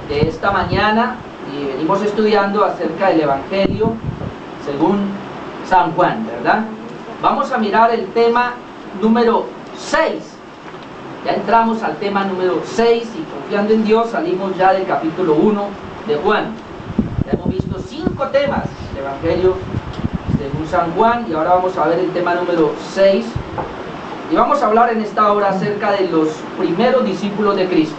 de esta mañana y venimos estudiando acerca del Evangelio según San Juan, ¿verdad? Vamos a mirar el tema número 6. Ya entramos al tema número 6 y confiando en Dios salimos ya del capítulo 1 de Juan. Ya hemos visto 5 temas del Evangelio según San Juan y ahora vamos a ver el tema número 6 y vamos a hablar en esta hora acerca de los primeros discípulos de Cristo.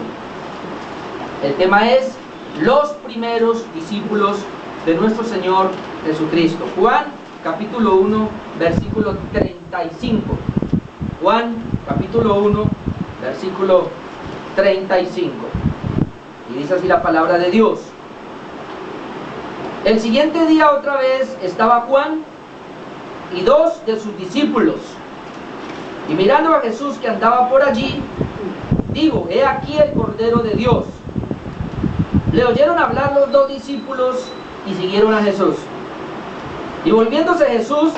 El tema es los primeros discípulos de nuestro Señor Jesucristo. Juan capítulo 1 versículo 35. Juan capítulo 1 versículo 35. Y dice así la palabra de Dios. El siguiente día otra vez estaba Juan y 2 de sus discípulos. Y mirando a Jesús que andaba por allí, digo, he aquí el Cordero de Dios. Le oyeron hablar los 2 discípulos y siguieron a Jesús. Y volviéndose Jesús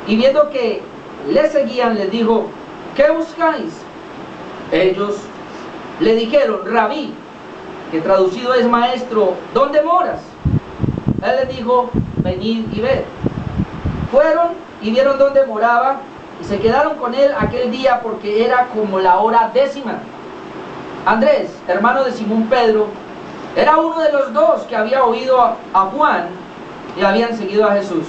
y viendo que le seguían, les dijo, ¿qué buscáis? Ellos le dijeron, Rabí, que traducido es maestro, ¿dónde moras? Él les dijo, venid y ved. Fueron y vieron dónde moraba y se quedaron con él aquel día porque era como la hora 10. Andrés, hermano de Simón Pedro, era uno de los 2 que había oído a Juan y habían seguido a Jesús.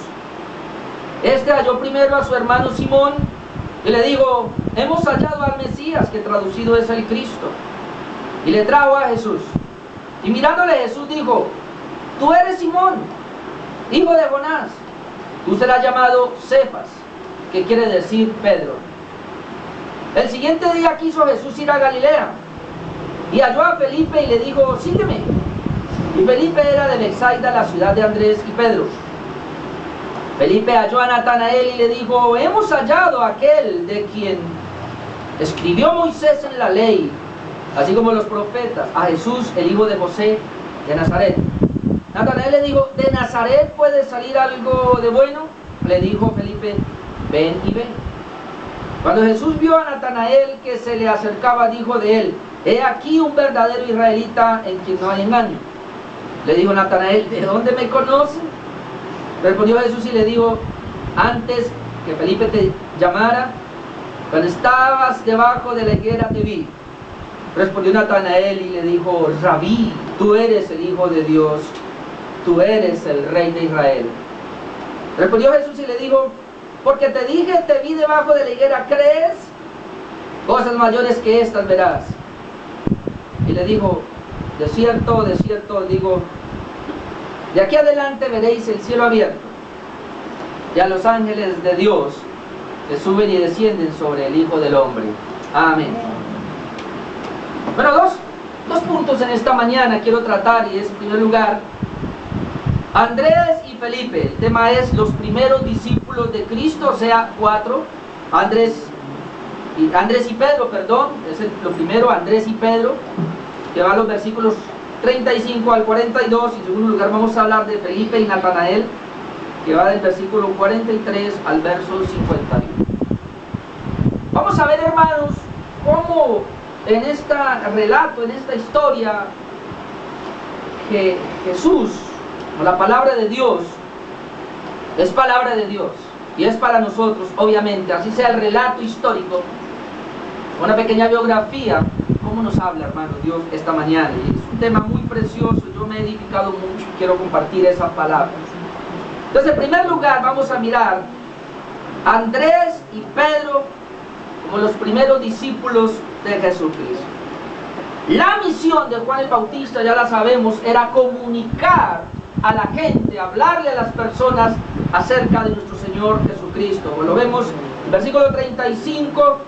Este halló primero a su hermano Simón y le dijo, hemos hallado al Mesías, que traducido es el Cristo. Y le trajo a Jesús. Y mirándole Jesús dijo, tú eres Simón, hijo de Jonás. Tú serás llamado Cefas, que quiere decir Pedro. El siguiente día quiso Jesús ir a Galilea. Y halló a Felipe y le dijo, sígueme. Y Felipe era de Betsaida, la ciudad de Andrés y Pedro. Felipe halló a Natanael y le dijo, hemos hallado a aquel de quien escribió Moisés en la ley, así como los profetas, a Jesús, el hijo de José de Nazaret. Natanael le dijo, ¿de Nazaret puede salir algo de bueno? Le dijo Felipe, ven y ve. Cuando Jesús vio a Natanael que se le acercaba, dijo de él, he aquí un verdadero israelita en quien no hay engaño. Le dijo Natanael, ¿de dónde me conoce? Respondió Jesús y le dijo, antes que Felipe te llamara, cuando estabas debajo de la higuera te vi. Respondió Natanael y le dijo, Rabí, tú eres el Hijo de Dios, tú eres el Rey de Israel. Respondió Jesús y le dijo, porque te dije, te vi debajo de la higuera, ¿crees? Cosas mayores que estas verás. Y le dijo, de cierto digo, de aquí adelante veréis el cielo abierto y a los ángeles de Dios que suben y descienden sobre el Hijo del Hombre. Amén. Bueno, dos puntos en esta mañana quiero tratar, y es, en primer lugar, Andrés y Felipe. El tema es los primeros discípulos de Cristo, o sea, 4. Andrés y Pedro, perdón, es lo primero, Andrés y Pedro, que va a los versículos 35 al 42, y en segundo lugar vamos a hablar de Felipe y Natanael, que va del versículo 43 al verso 51. Vamos a ver, hermanos, cómo en este relato, en esta historia, que Jesús, o la palabra de Dios, es palabra de Dios, y es para nosotros, obviamente, así sea el relato histórico, una pequeña biografía, cómo nos habla, hermano, Dios esta mañana. Y es un tema muy precioso, yo me he edificado mucho y quiero compartir esas palabras. Entonces, en primer lugar, vamos a mirar a Andrés y Pedro como los primeros discípulos de Jesucristo. La misión de Juan el Bautista, ya la sabemos, era comunicar a la gente, hablarle a las personas acerca de nuestro Señor Jesucristo. Como lo vemos en versículo 35,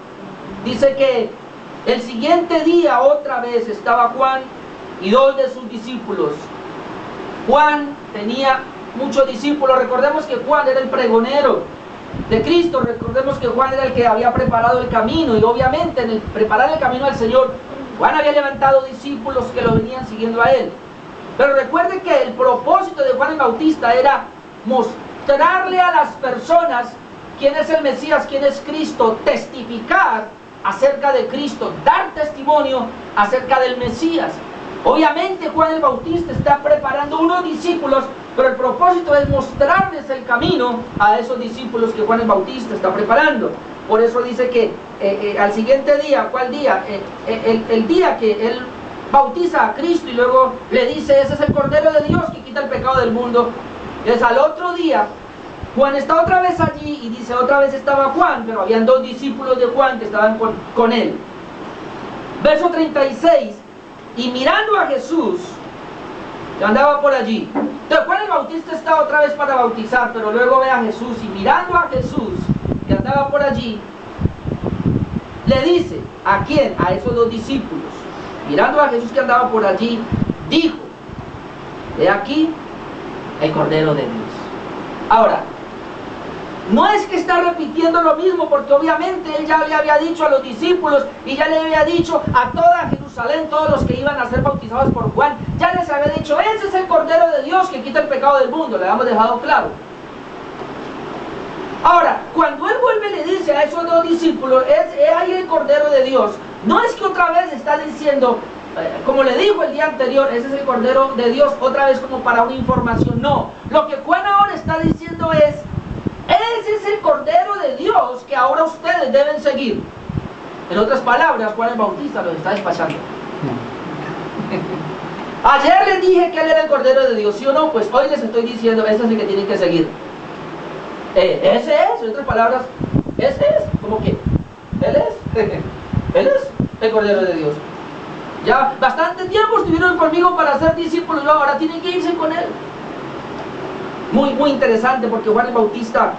dice que el siguiente día otra vez estaba Juan y 2 de sus discípulos. Juan tenía muchos discípulos. Recordemos que Juan era el pregonero de Cristo. Recordemos que Juan era el que había preparado el camino, y obviamente en el preparar el camino al Señor, Juan había levantado discípulos que lo venían siguiendo a él. Pero recuerde que el propósito de Juan el Bautista era mostrarle a las personas quién es el Mesías, quién es Cristo, testificar acerca de Cristo, dar testimonio acerca del Mesías. Obviamente Juan el Bautista está preparando unos discípulos, pero el propósito es mostrarles el camino a esos discípulos que Juan el Bautista está preparando. Por eso dice que al siguiente día, ¿cuál día? El día que él bautiza a Cristo y luego le dice, ese es el Cordero de Dios que quita el pecado del mundo. Entonces al otro día, Juan está otra vez allí y dice, otra vez estaba Juan, pero habían dos discípulos de Juan que estaban con él. Verso 36, y mirando a Jesús, que andaba por allí. Entonces Juan el Bautista está otra vez para bautizar, pero luego ve a Jesús y mirando a Jesús, que andaba por allí, le dice, ¿a quién? A esos dos discípulos. Mirando a Jesús que andaba por allí, dijo, he aquí el Cordero de Dios. Ahora, no es que está repitiendo lo mismo, porque obviamente él ya le había dicho a los discípulos y ya le había dicho a toda Jerusalén, todos los que iban a ser bautizados por Juan, ya les había dicho, ese es el Cordero de Dios que quita el pecado del mundo, le habíamos dejado claro. Ahora, cuando él vuelve y le dice a esos dos discípulos, es ahí el Cordero de Dios, no es que otra vez está diciendo, como le dijo el día anterior, ese es el Cordero de Dios, otra vez como para una información, no. Lo que Juan ahora está diciendo es, ese es el Cordero de Dios que ahora ustedes deben seguir. En otras palabras, Juan el Bautista los está despachando. Ayer les dije que él era el Cordero de Dios, ¿sí o no? Pues hoy les estoy diciendo, ese es el que tienen que seguir. Ese es, en otras palabras, ese es, como que, él es el Cordero de Dios. Ya bastante tiempo estuvieron conmigo para ser discípulos, ahora tienen que irse con él. Muy interesante, porque Juan el Bautista,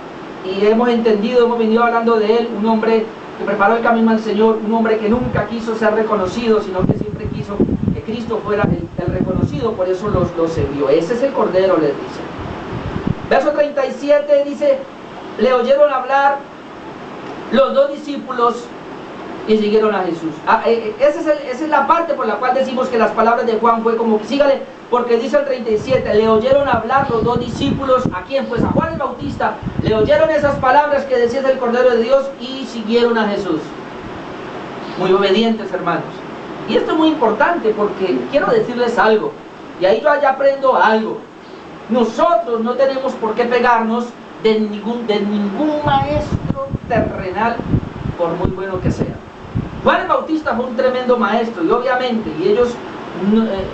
y hemos entendido, hemos venido hablando de él, un hombre que preparó el camino al Señor, un hombre que nunca quiso ser reconocido, sino que siempre quiso que Cristo fuera el reconocido, por eso los envió. Ese es el Cordero, les dice. Verso 37 dice, le oyeron hablar los dos discípulos y siguieron a Jesús. Esa es la parte por la cual decimos que las palabras de Juan fue como, sígale, porque dice el 37, le oyeron hablar los dos discípulos, ¿a quién? Pues a Juan el Bautista, le oyeron esas palabras que decía el Cordero de Dios y siguieron a Jesús. Muy obedientes, hermanos. Y esto es muy importante porque quiero decirles algo, y ahí yo ya aprendo algo. Nosotros no tenemos por qué pegarnos de ningún maestro terrenal, por muy bueno que sea. Juan el Bautista fue un tremendo maestro, y obviamente, y ellos,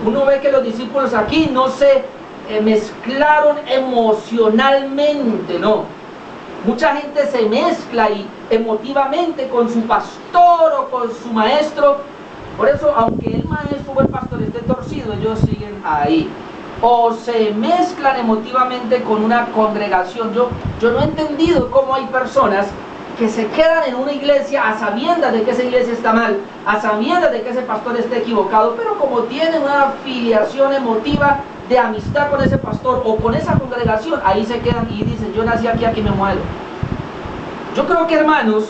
uno ve que los discípulos aquí no se mezclaron emocionalmente, no. Mucha gente se mezcla y emotivamente con su pastor o con su maestro. Por eso, aunque el maestro o el pastor esté torcido, ellos siguen ahí. O se mezclan emotivamente con una congregación. Yo no he entendido cómo hay personas que se quedan en una iglesia a sabiendas de que esa iglesia está mal, a sabiendas de que ese pastor está equivocado, pero como tienen una filiación emotiva de amistad con ese pastor o con esa congregación, ahí se quedan y dicen, yo nací aquí, aquí me muero. Yo creo que, hermanos,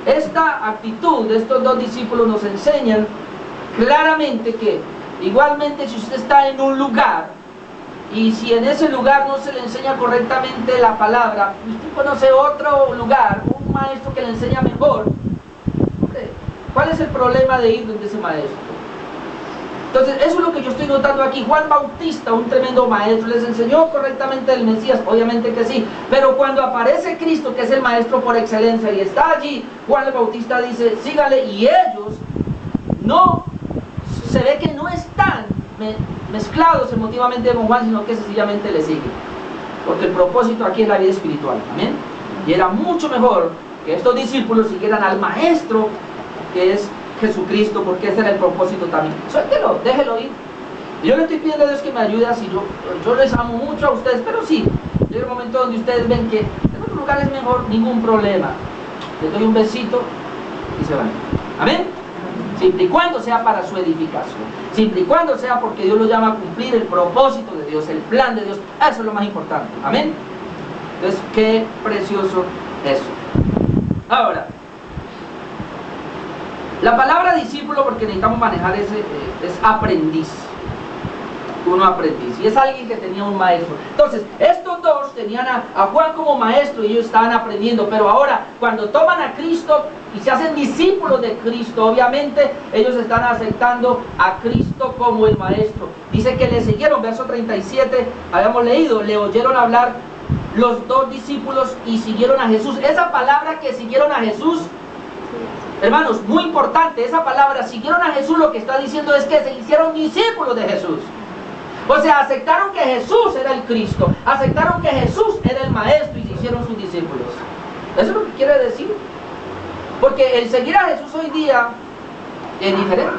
esta actitud de estos dos discípulos nos enseñan claramente que igualmente si usted está en un lugar y si en ese lugar no se le enseña correctamente la palabra, usted conoce otro lugar, un maestro que le enseña mejor, hombre, ¿cuál es el problema de ir donde ese maestro? Entonces eso es lo que yo estoy notando aquí. Juan Bautista, un tremendo maestro, les enseñó correctamente el Mesías, obviamente que sí, pero cuando aparece Cristo, que es el maestro por excelencia y está allí, Juan el Bautista dice, sígale, y ellos no, se ve que no están mezclados emotivamente con Juan, sino que sencillamente le siguen, porque el propósito aquí es la vida espiritual, amén. Y era mucho mejor que estos discípulos siguieran al maestro, que es Jesucristo, porque ese era el propósito también. Suéltelo, déjelo ir. Yo le estoy pidiendo a Dios que me ayude así. Yo les amo mucho a ustedes, pero sí, llega un momento donde ustedes ven que en otro lugar es mejor, ningún problema. Les doy un besito y se van. Amén. Siempre y cuando sea para su edificación, siempre y cuando sea porque Dios lo llama a cumplir el propósito de Dios, el plan de Dios. Eso es lo más importante. Amén. Entonces, qué precioso eso. Ahora, la palabra discípulo, porque necesitamos manejar es aprendiz. un aprendiz, y es alguien que tenía un maestro. Entonces, estos dos tenían a Juan como maestro y ellos estaban aprendiendo, pero ahora, cuando toman a Cristo y se hacen discípulos de Cristo, obviamente, ellos están aceptando a Cristo como el maestro. Dice que le siguieron, verso 37, habíamos leído, le oyeron hablar los dos discípulos y siguieron a Jesús. Esa palabra que siguieron a Jesús, hermanos, muy importante, esa palabra siguieron a Jesús, lo que está diciendo es que se hicieron discípulos de Jesús. O sea, aceptaron que Jesús era el Cristo, aceptaron que Jesús era el maestro y se hicieron sus discípulos. Eso es lo que quiere decir. Porque el seguir a Jesús hoy día es diferente.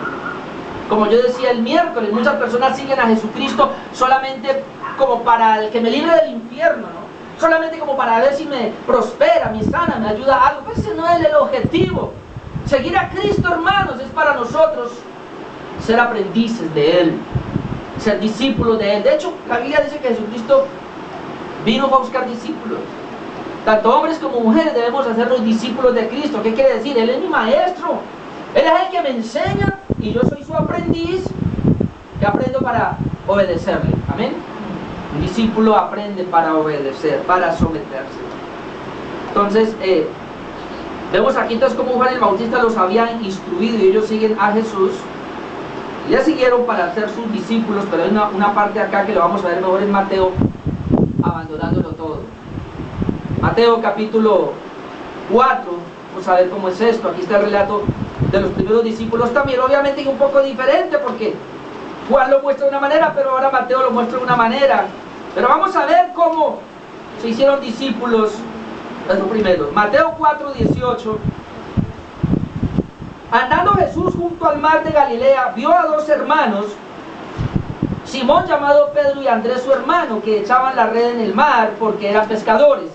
Como yo decía el miércoles, muchas personas siguen a Jesucristo solamente como para el que me libre del infierno, ¿no? Solamente como para ver si me prospera, me sana, me ayuda a algo. Pues ese no es el objetivo. Seguir a Cristo, hermanos, es para nosotros ser aprendices de Él, ser discípulos de Él. De hecho, la Biblia dice que Jesucristo vino a buscar discípulos. Tanto hombres como mujeres debemos hacernos discípulos de Cristo. ¿Qué quiere decir? Él es mi maestro. Él es el que me enseña y yo soy su aprendiz que aprendo para obedecerle. Amén. Un discípulo aprende para obedecer, para someterse. Entonces, vemos aquí entonces cómo Juan el Bautista los había instruido y ellos siguen a Jesús. Ya siguieron para ser sus discípulos, pero hay una parte acá que lo vamos a ver mejor en Mateo, abandonándolo todo. Mateo capítulo 4, vamos a ver cómo es esto. Aquí está el relato de los primeros discípulos también, obviamente un poco diferente porque Juan lo muestra de una manera, pero ahora Mateo lo muestra de una manera. Pero vamos a ver cómo se hicieron discípulos. Es lo primero. Mateo 4:18. Andando Jesús junto al mar de Galilea, vio a dos hermanos, Simón llamado Pedro y Andrés su hermano, que echaban la red en el mar porque eran pescadores.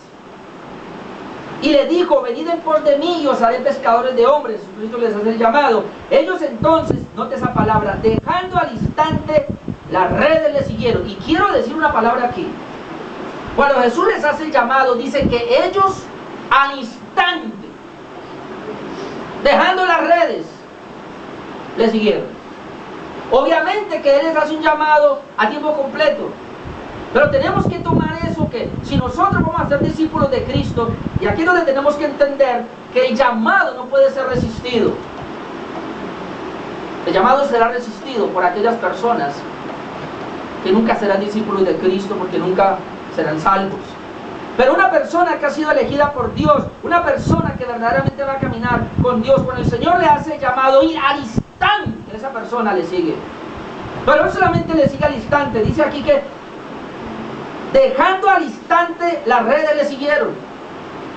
Y le dijo: venid en pos de mí y os haré pescadores de hombres. Jesucristo les hace el llamado. Ellos entonces, note esa palabra, dejando al instante las redes le siguieron. Y quiero decir una palabra aquí. Cuando Jesús les hace el llamado, dice que ellos al instante, dejando las redes, le siguieron. Obviamente que Él les hace un llamado a tiempo completo, pero tenemos que tomar eso, que si nosotros vamos a ser discípulos de Cristo, y aquí es donde tenemos que entender que el llamado no puede ser resistido. El llamado será resistido por aquellas personas que nunca serán discípulos de Cristo, porque nunca serán salvos. Pero una persona que ha sido elegida por Dios, una persona que verdaderamente va a caminar con Dios, cuando el Señor le hace el llamado, ir al instante, esa persona le sigue. Pero no solamente le sigue al instante, dice aquí que dejando al instante las redes le siguieron.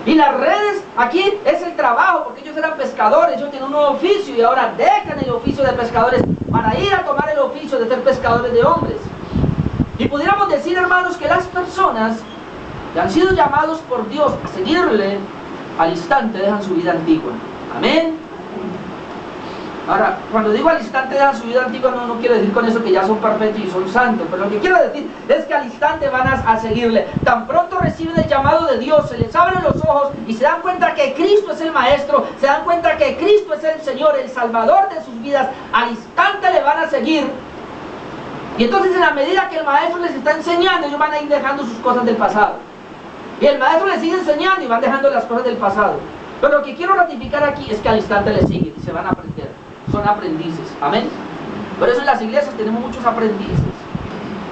Y las redes, aquí es el trabajo, porque ellos eran pescadores, ellos tienen un nuevo oficio y ahora dejan el oficio de pescadores para ir a tomar el oficio de ser pescadores de hombres. Y pudiéramos decir, hermanos, que las personas que han sido llamados por Dios a seguirle, al instante dejan su vida antigua. Amén. Ahora, cuando digo al instante dejan su vida antigua, no quiero decir con eso que ya son perfectos y son santos, pero lo que quiero decir es que al instante van a seguirle. Tan pronto reciben el llamado de Dios, se les abren los ojos y se dan cuenta que Cristo es el Maestro, se dan cuenta que Cristo es el Señor, el Salvador de sus vidas, al instante le van a seguir. Y entonces, en la medida que el Maestro les está enseñando, ellos van a ir dejando sus cosas del pasado. Y el Maestro les sigue enseñando y van dejando las cosas del pasado. Pero lo que quiero ratificar aquí es que al instante les siguen y se van a aprender. Son aprendices. Amén. Por eso en las iglesias tenemos muchos aprendices.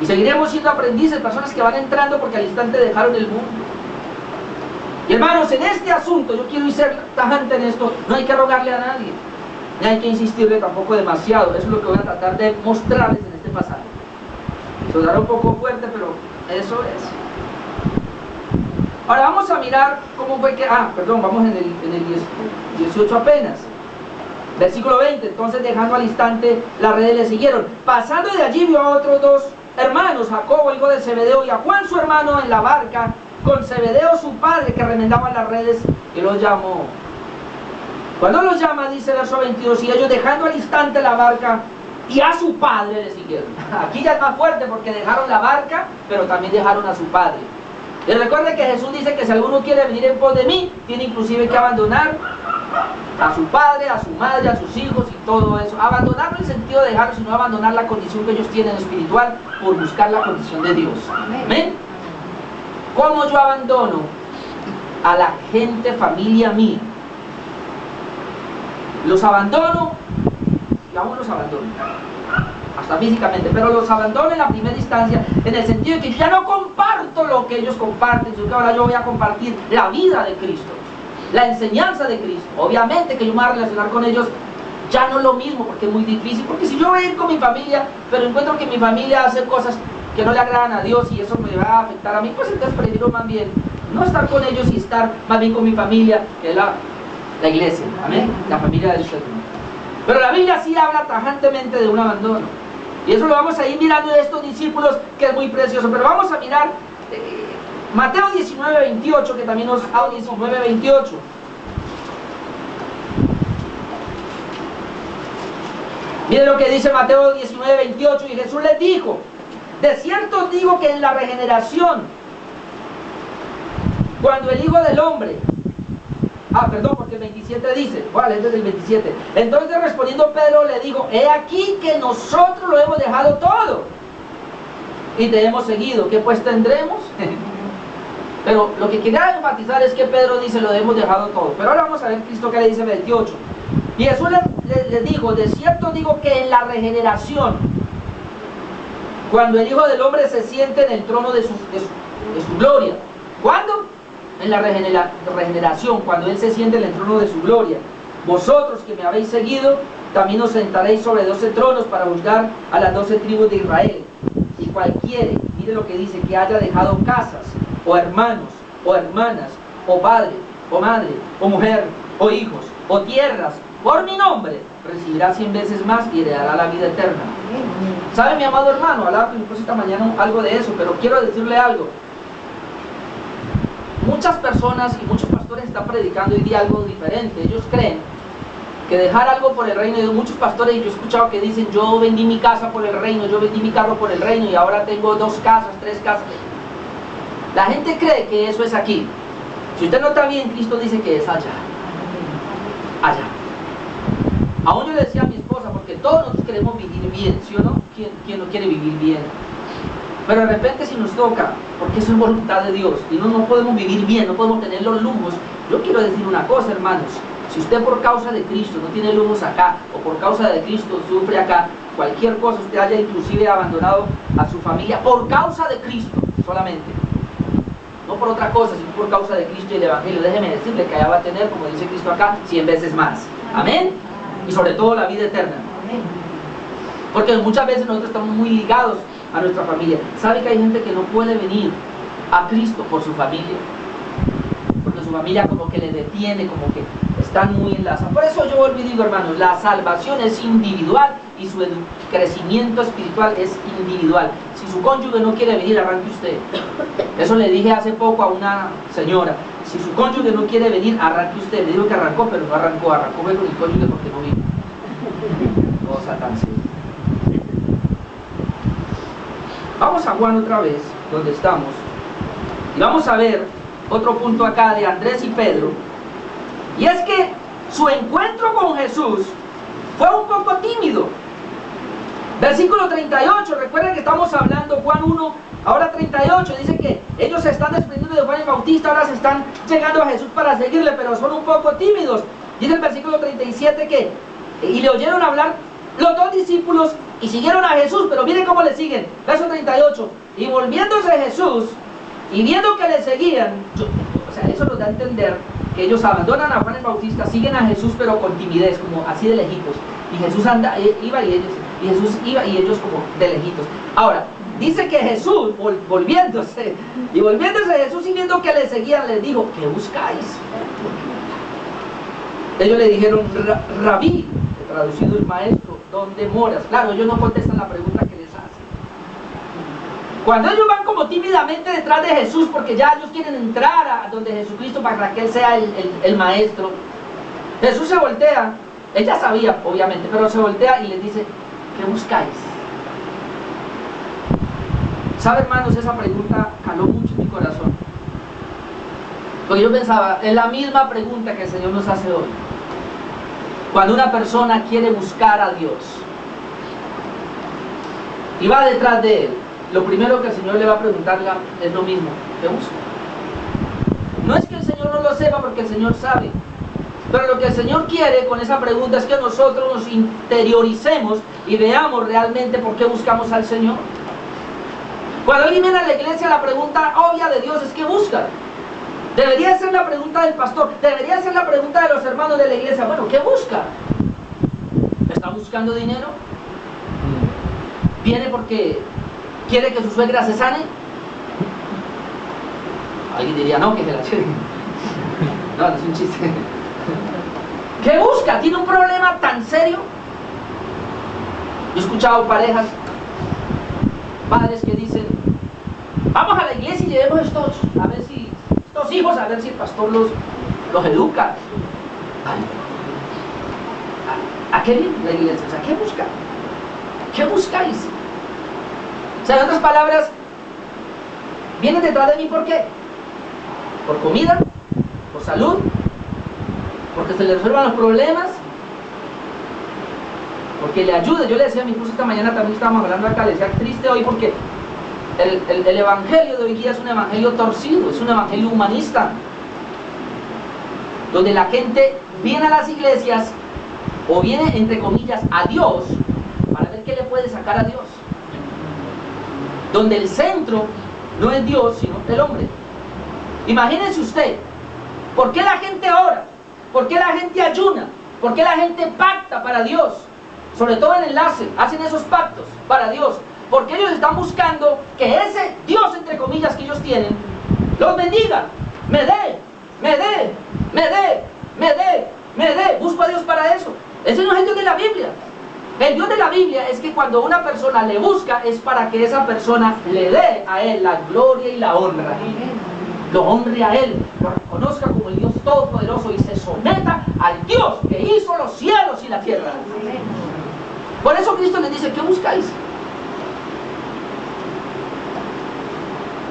Y seguiremos siendo aprendices, personas que van entrando porque al instante dejaron el mundo. Y hermanos, en este asunto, yo quiero ser tajante en esto, no hay que rogarle a nadie. Ni hay que insistirle tampoco demasiado. Eso es lo que voy a tratar de mostrarles en este pasaje. Sonará un poco fuerte, pero eso es. Ahora vamos a mirar cómo fue que... vamos en el 18 apenas. Versículo 20. Entonces, dejando al instante, las redes le siguieron. Pasando de allí, vio a otros dos hermanos, Jacobo, hijo de Zebedeo, y a Juan, su hermano, en la barca, con Zebedeo, su padre, que remendaban las redes, y los llamó. Cuando los llama, dice el verso 22, y ellos, dejando al instante la barca, y a su padre le siguieron. Aquí ya es más fuerte, porque dejaron la barca, pero también dejaron a su padre. Y recuerde que Jesús dice que si alguno quiere venir en pos de mí, tiene inclusive que abandonar a su padre, a su madre, a sus hijos y todo eso. Abandonar no en el sentido de dejarlos, sino abandonar la condición que ellos tienen espiritual por buscar la condición de Dios. Amén. ¿Cómo yo abandono a la gente, familia mía? Los abandono, y aún los abandono, hasta físicamente, pero los abandono en la primera instancia, en el sentido de que ya no comparto lo que ellos comparten, sino que ahora yo voy a compartir la vida de Cristo, la enseñanza de Cristo. Obviamente que yo me voy a relacionar con ellos ya no es lo mismo, porque es muy difícil, porque si yo voy a ir con mi familia, pero encuentro que mi familia hace cosas que no le agradan a Dios y eso me va a afectar a mí, pues entonces prefiero más bien no estar con ellos y estar más bien con mi familia, que es la iglesia, amén, la familia de Dios. Pero la Biblia sí habla tajantemente de un abandono, y eso lo vamos a ir mirando de estos discípulos, que es muy precioso. Pero vamos a mirar Mateo 19:28, que también nos habla. 19:28. Miren lo que dice Mateo 19:28, y Jesús les dijo: de cierto os digo que en la regeneración, cuando el Hijo del Hombre, porque el 27 dice, vale, es desde el 27. Entonces respondiendo Pedro le dijo: he aquí que nosotros lo hemos dejado todo y te hemos seguido, ¿qué pues tendremos? Pero lo que quería enfatizar es que Pedro dice: lo hemos dejado todo. Pero ahora vamos a ver Cristo que le dice en 28. Y Jesús les dijo: de cierto digo que en la regeneración, cuando el Hijo del Hombre se siente en el trono de su gloria. ¿Cuándo? En la regeneración, cuando Él se siente en el trono de su gloria. Vosotros que me habéis seguido, también os sentaréis sobre 12 tronos para juzgar a las 12 tribus de Israel. Y cualquiera, mire lo que dice, que haya dejado casas, o hermanos, o hermanas, o padre, o madre, o mujer, o hijos, o tierras, por mi nombre, recibirá 100 veces más y heredará la vida eterna. ¿Sabe, mi amado hermano? Hablaba con mi esposa esta mañana algo de eso, pero quiero decirle algo. Muchas personas y muchos pastores están predicando hoy día algo diferente. Ellos creen que dejar algo por el reino de Dios. Muchos pastores, yo he escuchado que dicen: yo vendí mi casa por el reino, yo vendí mi carro por el reino y ahora tengo 2 casas, 3 casas. La gente cree que eso es aquí. Si usted no está bien, Cristo dice que es allá. Allá. Aún yo le decía a mi esposa, porque todos nosotros queremos vivir bien, ¿sí o no? ¿Quién no quiere vivir bien? Pero de repente si nos toca, porque eso es voluntad de Dios, y no podemos vivir bien, no podemos tener los lujos. Yo quiero decir una cosa, hermanos: si usted por causa de Cristo no tiene lujos acá, o por causa de Cristo sufre acá, cualquier cosa, usted haya inclusive abandonado a su familia por causa de Cristo solamente, no por otra cosa, sino por causa de Cristo y el Evangelio, déjeme decirle que allá va a tener, como dice Cristo acá, 100 veces más. Amén. Y sobre todo la vida eterna. Amén. Porque muchas veces nosotros estamos muy ligados a nuestra familia. ¿Sabe que hay gente que no puede venir a Cristo por su familia? Porque su familia como que le detiene, como que están muy enlazados. Por eso yo vuelvo y digo, hermanos, la salvación es individual y su crecimiento espiritual es individual. Si su cónyuge no quiere venir, arranque usted. Eso le dije hace poco a una señora: si su cónyuge no quiere venir, arranque usted. Le digo que arrancó, pero no arrancó con el cónyuge porque no vino. Oh, Satán, sí. Vamos a Juan otra vez, donde estamos, y vamos a ver otro punto acá de Andrés y Pedro, y es que su encuentro con Jesús fue un poco tímido. Versículo 38, recuerden que estamos hablando Juan 1, ahora 38, dice que ellos se están desprendiendo de Juan el Bautista, ahora se están llegando a Jesús para seguirle, pero son un poco tímidos. Dice el versículo 37 que, y le oyeron hablar los 2 discípulos y siguieron a Jesús, pero miren cómo le siguen. Verso 38, y volviéndose Jesús y viendo que le seguían, o sea, eso nos da a entender que ellos abandonan a Juan el Bautista, siguen a Jesús pero con timidez, como así de lejitos, y Jesús iba y Jesús iba y ellos como de lejitos. Ahora, dice que Jesús, volviéndose Jesús y viendo que le seguían, les dijo: ¿qué buscáis? Ellos le dijeron: Rabí, traducido el maestro, ¿dónde moras? Claro, ellos no contestan la pregunta que les hacen. Cuando ellos van como tímidamente detrás de Jesús, porque ya ellos quieren entrar a donde Jesucristo para que Él sea el maestro, Jesús se voltea. Él ya sabía, obviamente, pero se voltea y les dice: ¿qué buscáis? ¿Sabe, hermanos? Esa pregunta caló mucho en mi corazón, porque yo pensaba, es la misma pregunta que el Señor nos hace hoy. Cuando una persona quiere buscar a Dios y va detrás de Él, lo primero que el Señor le va a preguntar es lo mismo: ¿qué busca? No es que el Señor no lo sepa, porque el Señor sabe, pero lo que el Señor quiere con esa pregunta es que nosotros nos interioricemos y veamos realmente por qué buscamos al Señor. Cuando alguien viene a la iglesia, la pregunta obvia de Dios es: ¿qué busca? Debería ser la pregunta del pastor, debería ser la pregunta de los hermanos de la iglesia: bueno, ¿qué busca? ¿Está buscando dinero? ¿Viene porque quiere que su suegra se sane? Alguien diría: no, que se la cheque. No, no es un chiste. ¿Qué busca? ¿Tiene un problema tan serio? Yo he escuchado parejas, padres que dicen: vamos a la iglesia y llevemos estos hijos, a ver si el pastor los educa. ¿A qué viene la iglesia? O sea, ¿qué busca? ¿Qué buscáis? O sea, en otras palabras, ¿vienen detrás de mí por qué? ¿Por comida? ¿Por salud? ¿Porque se le resuelvan los problemas? ¿Porque le ayude? Yo le decía a mi esposa esta mañana, también estábamos hablando acá, le decía: triste hoy porque el evangelio de hoy día es un evangelio torcido, es un evangelio humanista, donde la gente viene a las iglesias o viene, entre comillas, a Dios para ver qué le puede sacar a Dios, donde el centro no es Dios sino el hombre. Imagínense usted, ¿por qué la gente ora? ¿Por qué la gente ayuna? ¿Por qué la gente pacta para Dios? Sobre todo en enlace, hacen esos pactos para Dios, porque ellos están buscando que ese Dios, entre comillas, que ellos tienen, los bendiga, me dé. Busco a Dios para eso. Ese no es el Dios de la Biblia. El Dios de la Biblia es que cuando una persona le busca, es para que esa persona le dé a Él la gloria y la honra. Lo honre a Él, lo reconozca como el Dios Todopoderoso y se someta al Dios que hizo los cielos y la tierra. Por eso Cristo les dice: ¿qué buscáis?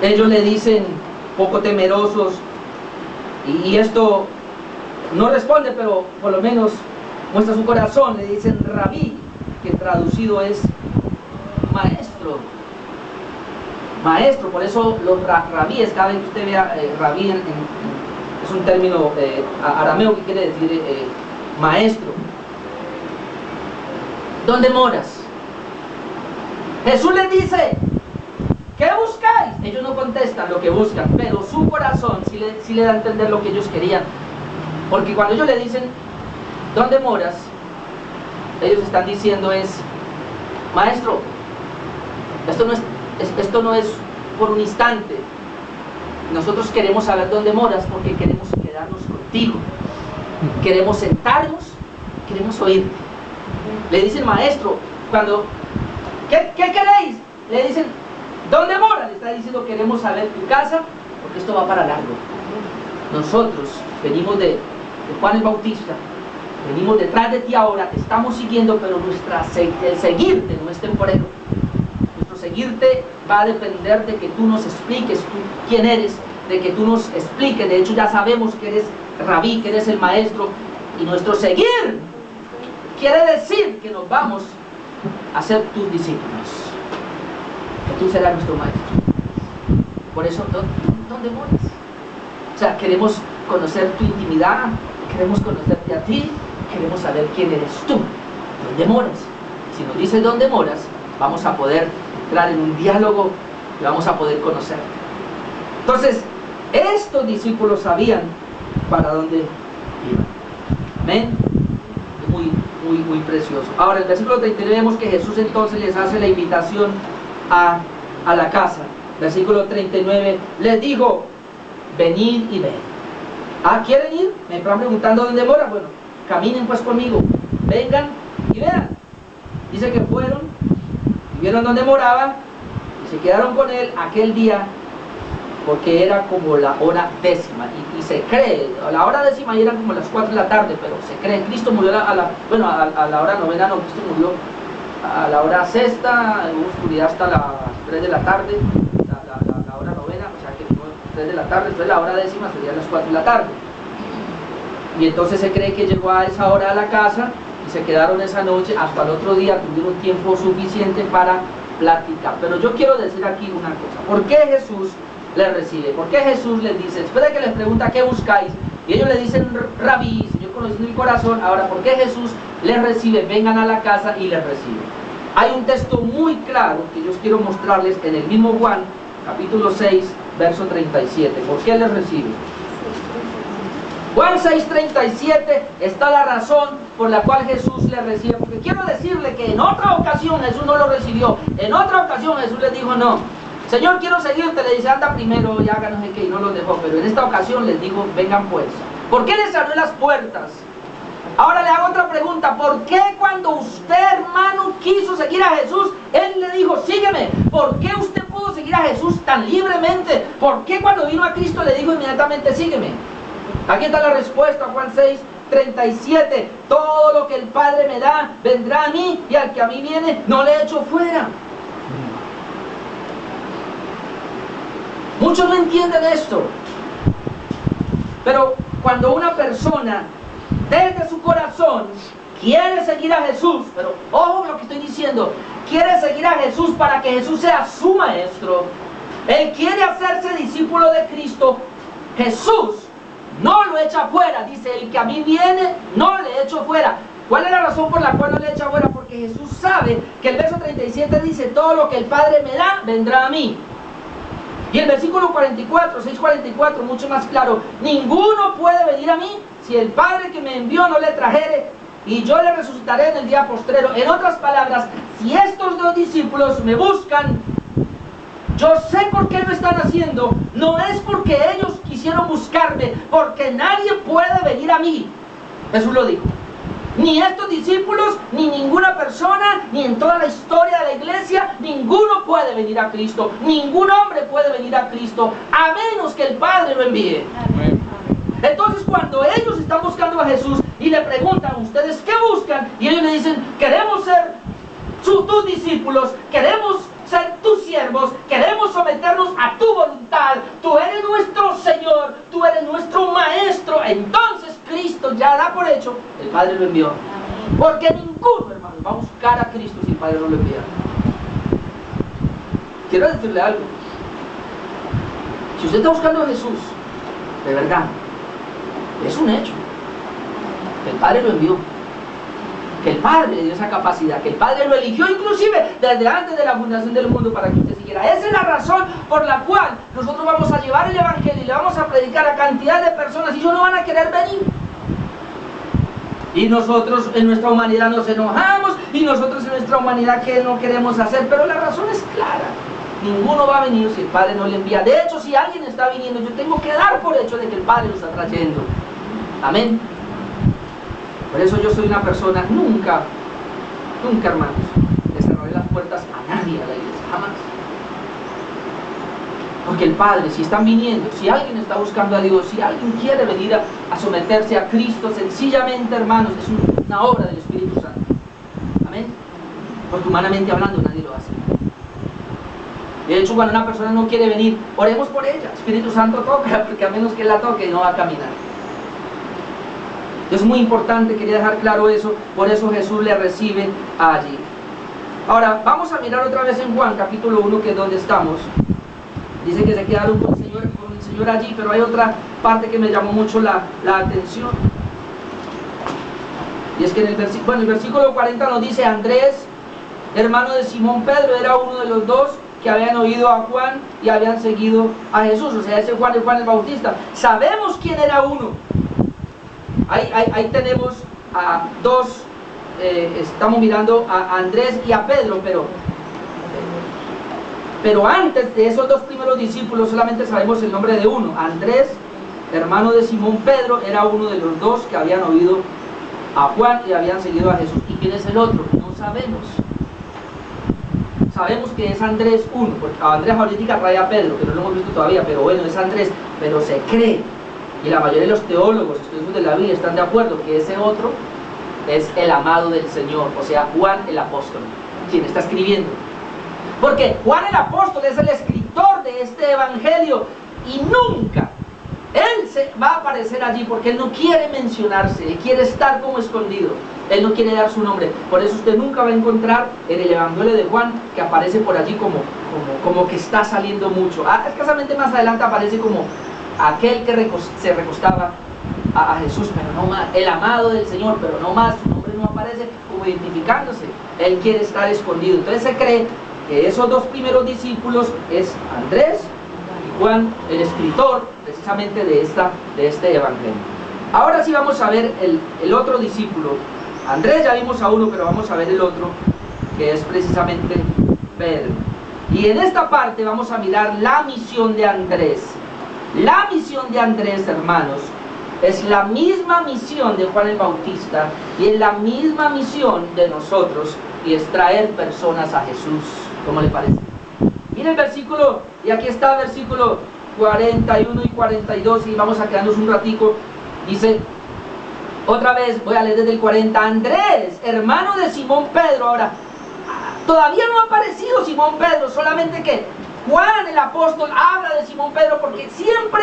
Ellos le dicen, poco temerosos, y esto no responde, pero por lo menos muestra su corazón, le dicen rabí, que traducido es maestro. Maestro, por eso los rabíes, cada vez que usted vea rabí es un término arameo que quiere decir maestro. ¿Dónde moras? Jesús les dice: ¿qué buscáis? Ellos no contestan lo que buscan, pero su corazón sí le da a entender lo que ellos querían. Porque cuando ellos le dicen: ¿dónde moras?, ellos están diciendo maestro, esto no es por un instante. Nosotros queremos saber dónde moras porque queremos quedarnos contigo. Queremos sentarnos, queremos oírte. Le dicen: maestro, cuando ¿qué queréis? Le dicen: ¿dónde moras? Le está diciendo: queremos saber tu casa, porque esto va para largo. Nosotros venimos de Juan el Bautista, venimos detrás de ti ahora, te estamos siguiendo, pero el seguirte no es temporero. Nuestro seguirte va a depender de que tú nos expliques quién eres, de que tú nos expliques. De hecho, ya sabemos que eres rabí, que eres el maestro, y nuestro seguir quiere decir que nos vamos a ser tus discípulos, que tú serás nuestro maestro. Por eso, ¿dónde moras? O sea, queremos conocer tu intimidad, queremos conocerte a ti, queremos saber quién eres tú, dónde moras. Si nos dices dónde moras, vamos a poder entrar en un diálogo y vamos a poder conocerte. Entonces, estos discípulos sabían para dónde iban. Amén. Muy precioso. Ahora, en el versículo 39 vemos que Jesús entonces les hace la invitación a la casa. Versículo 39, les dijo: venid y ved. ¿Quieren ir? Me están preguntando dónde mora. Bueno, caminen pues conmigo, vengan y vean. Dice que fueron y vieron dónde moraba y se quedaron con él aquel día, porque era como la hora décima, y se cree, a la hora décima eran como las 4 de la tarde, pero se cree, Cristo murió a la hora novena, no, Cristo murió a la hora sexta, hubo oscuridad hasta las 3 de la tarde, la hora novena, o sea que 3 de la tarde, entonces la hora décima sería las 4 de la tarde. Y entonces se cree que llegó a esa hora a la casa y se quedaron esa noche, hasta el otro día tuvieron tiempo suficiente para platicar. Pero yo quiero decir aquí una cosa: ¿por qué Jesús les recibe? ¿Por qué Jesús les dice, después de que les pregunta qué buscáis, y ellos le dicen, Rabí, Señor conociendo mi corazón, ahora ¿por qué Jesús les recibe? Vengan a la casa y les recibe. Hay un texto muy claro que yo quiero mostrarles en el mismo Juan, capítulo 6, verso 37. ¿Por qué les recibe? Juan 6:37 está la razón por la cual Jesús le recibe. Porque quiero decirle que en otra ocasión Jesús no lo recibió. En otra ocasión Jesús le dijo, no, Señor, quiero seguirte. Le dice, anda primero y haga no sé qué, y no los dejó. Pero en esta ocasión les dijo, vengan pues. ¿Por qué les abrió las puertas? Ahora le hago otra pregunta: ¿por qué cuando usted, hermano, quiso seguir a Jesús, Él le dijo, sígueme? ¿Por qué usted pudo seguir a Jesús tan libremente? ¿Por qué cuando vino a Cristo le dijo inmediatamente, sígueme? Aquí está la respuesta, Juan 6:37. Todo lo que el Padre me da, vendrá a mí, y al que a mí viene, no le echo fuera. Muchos no entienden esto. Pero cuando una persona desde su corazón quiere seguir a Jesús, pero ojo lo que estoy diciendo, quiere seguir a Jesús para que Jesús sea su maestro, él quiere hacerse discípulo de Cristo, Jesús no lo echa fuera. Dice, el que a mí viene, no le echo fuera. ¿Cuál es la razón por la cual no le echa fuera? Porque Jesús sabe que el verso 37 dice, todo lo que el Padre me da, vendrá a mí. Y el versículo 44, 6:44, mucho más claro, ninguno puede venir a mí si el Padre que me envió no le trajere, y yo le resucitaré en el día postrero. En otras palabras, si estos dos discípulos me buscan, yo sé por qué lo están haciendo. No es porque ellos quisieron buscarme, porque nadie puede venir a mí. Jesús lo dijo. Ni estos discípulos, ni ninguna persona, ni en toda la historia de la iglesia, ninguno puede venir a Cristo. Ningún hombre puede venir a Cristo, a menos que el Padre lo envíe. Amén. Entonces, cuando ellos están buscando a Jesús y le preguntan, ¿ustedes qué buscan? Y ellos le dicen, queremos ser tus discípulos, queremos ser tus siervos, queremos someternos a tu voluntad, tú eres nuestro Señor, tú eres nuestro Maestro. Entonces Cristo ya da por hecho, el Padre lo envió. Porque ninguno, hermano, va a buscar a Cristo si el Padre no lo envía. Quiero decirle algo: si usted está buscando a Jesús de verdad, es un hecho que el Padre lo envió, que el Padre le dio esa capacidad, que el Padre lo eligió inclusive desde antes de la fundación del mundo para que usted siguiera. Esa es la razón por la cual nosotros vamos a llevar el Evangelio y le vamos a predicar a cantidad de personas y ellos no van a querer venir. Y nosotros en nuestra humanidad nos enojamos, y nosotros en nuestra humanidad ¿qué no queremos hacer? Pero la razón es clara: ninguno va a venir si el Padre no le envía. De hecho, si alguien está viniendo, yo tengo que dar por hecho de que el Padre lo está trayendo. Amén. Por eso yo soy una persona, nunca, hermanos, le cerraré las puertas a nadie a la iglesia, jamás. Porque el Padre, si están viniendo, si alguien está buscando a Dios, si alguien quiere venir a someterse a Cristo, sencillamente, hermanos, es una obra del Espíritu Santo. Amén. Porque humanamente hablando nadie lo hace. De hecho, cuando una persona no quiere venir, oremos por ella. Espíritu Santo toca, porque a menos que Él la toque, no va a caminar. Es muy importante, quería dejar claro eso. Por eso Jesús le recibe allí. Ahora, vamos a mirar otra vez en Juan, capítulo 1, que es donde estamos. Dice que se quedaron con el Señor allí, pero hay otra parte que me llamó mucho la atención. Y es que en el versículo 40 nos dice, Andrés, hermano de Simón Pedro, era uno de los dos que habían oído a Juan y habían seguido a Jesús. O sea, ese Juan es Juan el Bautista. Sabemos quién era uno. Ahí tenemos a dos, estamos mirando a Andrés y a Pedro, pero antes de esos dos primeros discípulos solamente sabemos el nombre de uno. Andrés, hermano de Simón Pedro, era uno de los dos que habían oído a Juan y habían seguido a Jesús. ¿Y quién es el otro? No sabemos. Sabemos que es Andrés uno, porque a Andrés ahorita trae a Pedro, que no lo hemos visto todavía, pero bueno, es Andrés, pero se cree, y la mayoría de los teólogos, estudiosos de la Biblia, están de acuerdo que ese otro es el amado del Señor, o sea, Juan el apóstol, quien está escribiendo. Porque Juan el apóstol es el escritor de este evangelio, y nunca Él se va a aparecer allí porque Él no quiere mencionarse, Él quiere estar como escondido. Él no quiere dar su nombre. Por eso usted nunca va a encontrar en el Evangelio de Juan que aparece por allí como que está saliendo mucho. Escasamente más adelante aparece como aquel que se recostaba a Jesús, pero no más, el amado del Señor, pero no más, su nombre no aparece como identificándose. Él quiere estar escondido. Entonces se cree que esos dos primeros discípulos es Andrés y Juan, el escritor precisamente de este Evangelio. Ahora sí vamos a ver el otro discípulo. Andrés ya vimos a uno, pero vamos a ver el otro, que es precisamente Pedro. Y en esta parte vamos a mirar la misión de Andrés. La misión de Andrés, hermanos, es la misma misión de Juan el Bautista y es la misma misión de nosotros, y es traer personas a Jesús. ¿Cómo le parece? Mire el versículo, y aquí está el versículo 41 y 42, y vamos a quedarnos un ratico. Dice, otra vez, voy a leer desde el 40. Andrés, hermano de Simón Pedro. Ahora, todavía no ha aparecido Simón Pedro, solamente que Juan el apóstol habla de Simón Pedro, porque siempre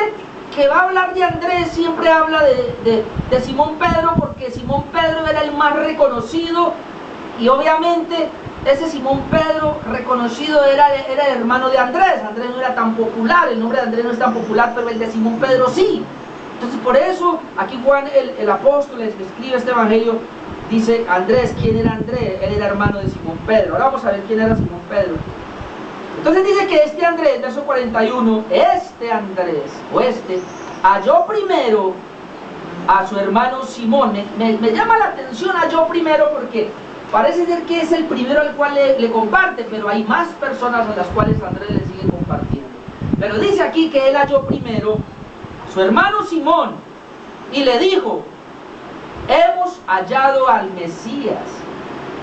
que va a hablar de Andrés, siempre habla de Simón Pedro, porque Simón Pedro era el más reconocido, y obviamente ese Simón Pedro reconocido era el hermano de Andrés. Andrés no era tan popular, el nombre de Andrés no es tan popular, pero el de Simón Pedro sí. Entonces por eso aquí Juan el apóstol escribe este evangelio, dice Andrés. ¿Quién era Andrés? Él era hermano de Simón Pedro. Ahora vamos a ver quién era Simón Pedro. Entonces dice que este Andrés, verso 41, halló primero a su hermano Simón. Me llama la atención halló primero, porque parece ser que es el primero al cual le comparte, pero hay más personas a las cuales Andrés le sigue compartiendo. Pero dice aquí que él halló primero su hermano Simón y le dijo, hemos hallado al Mesías,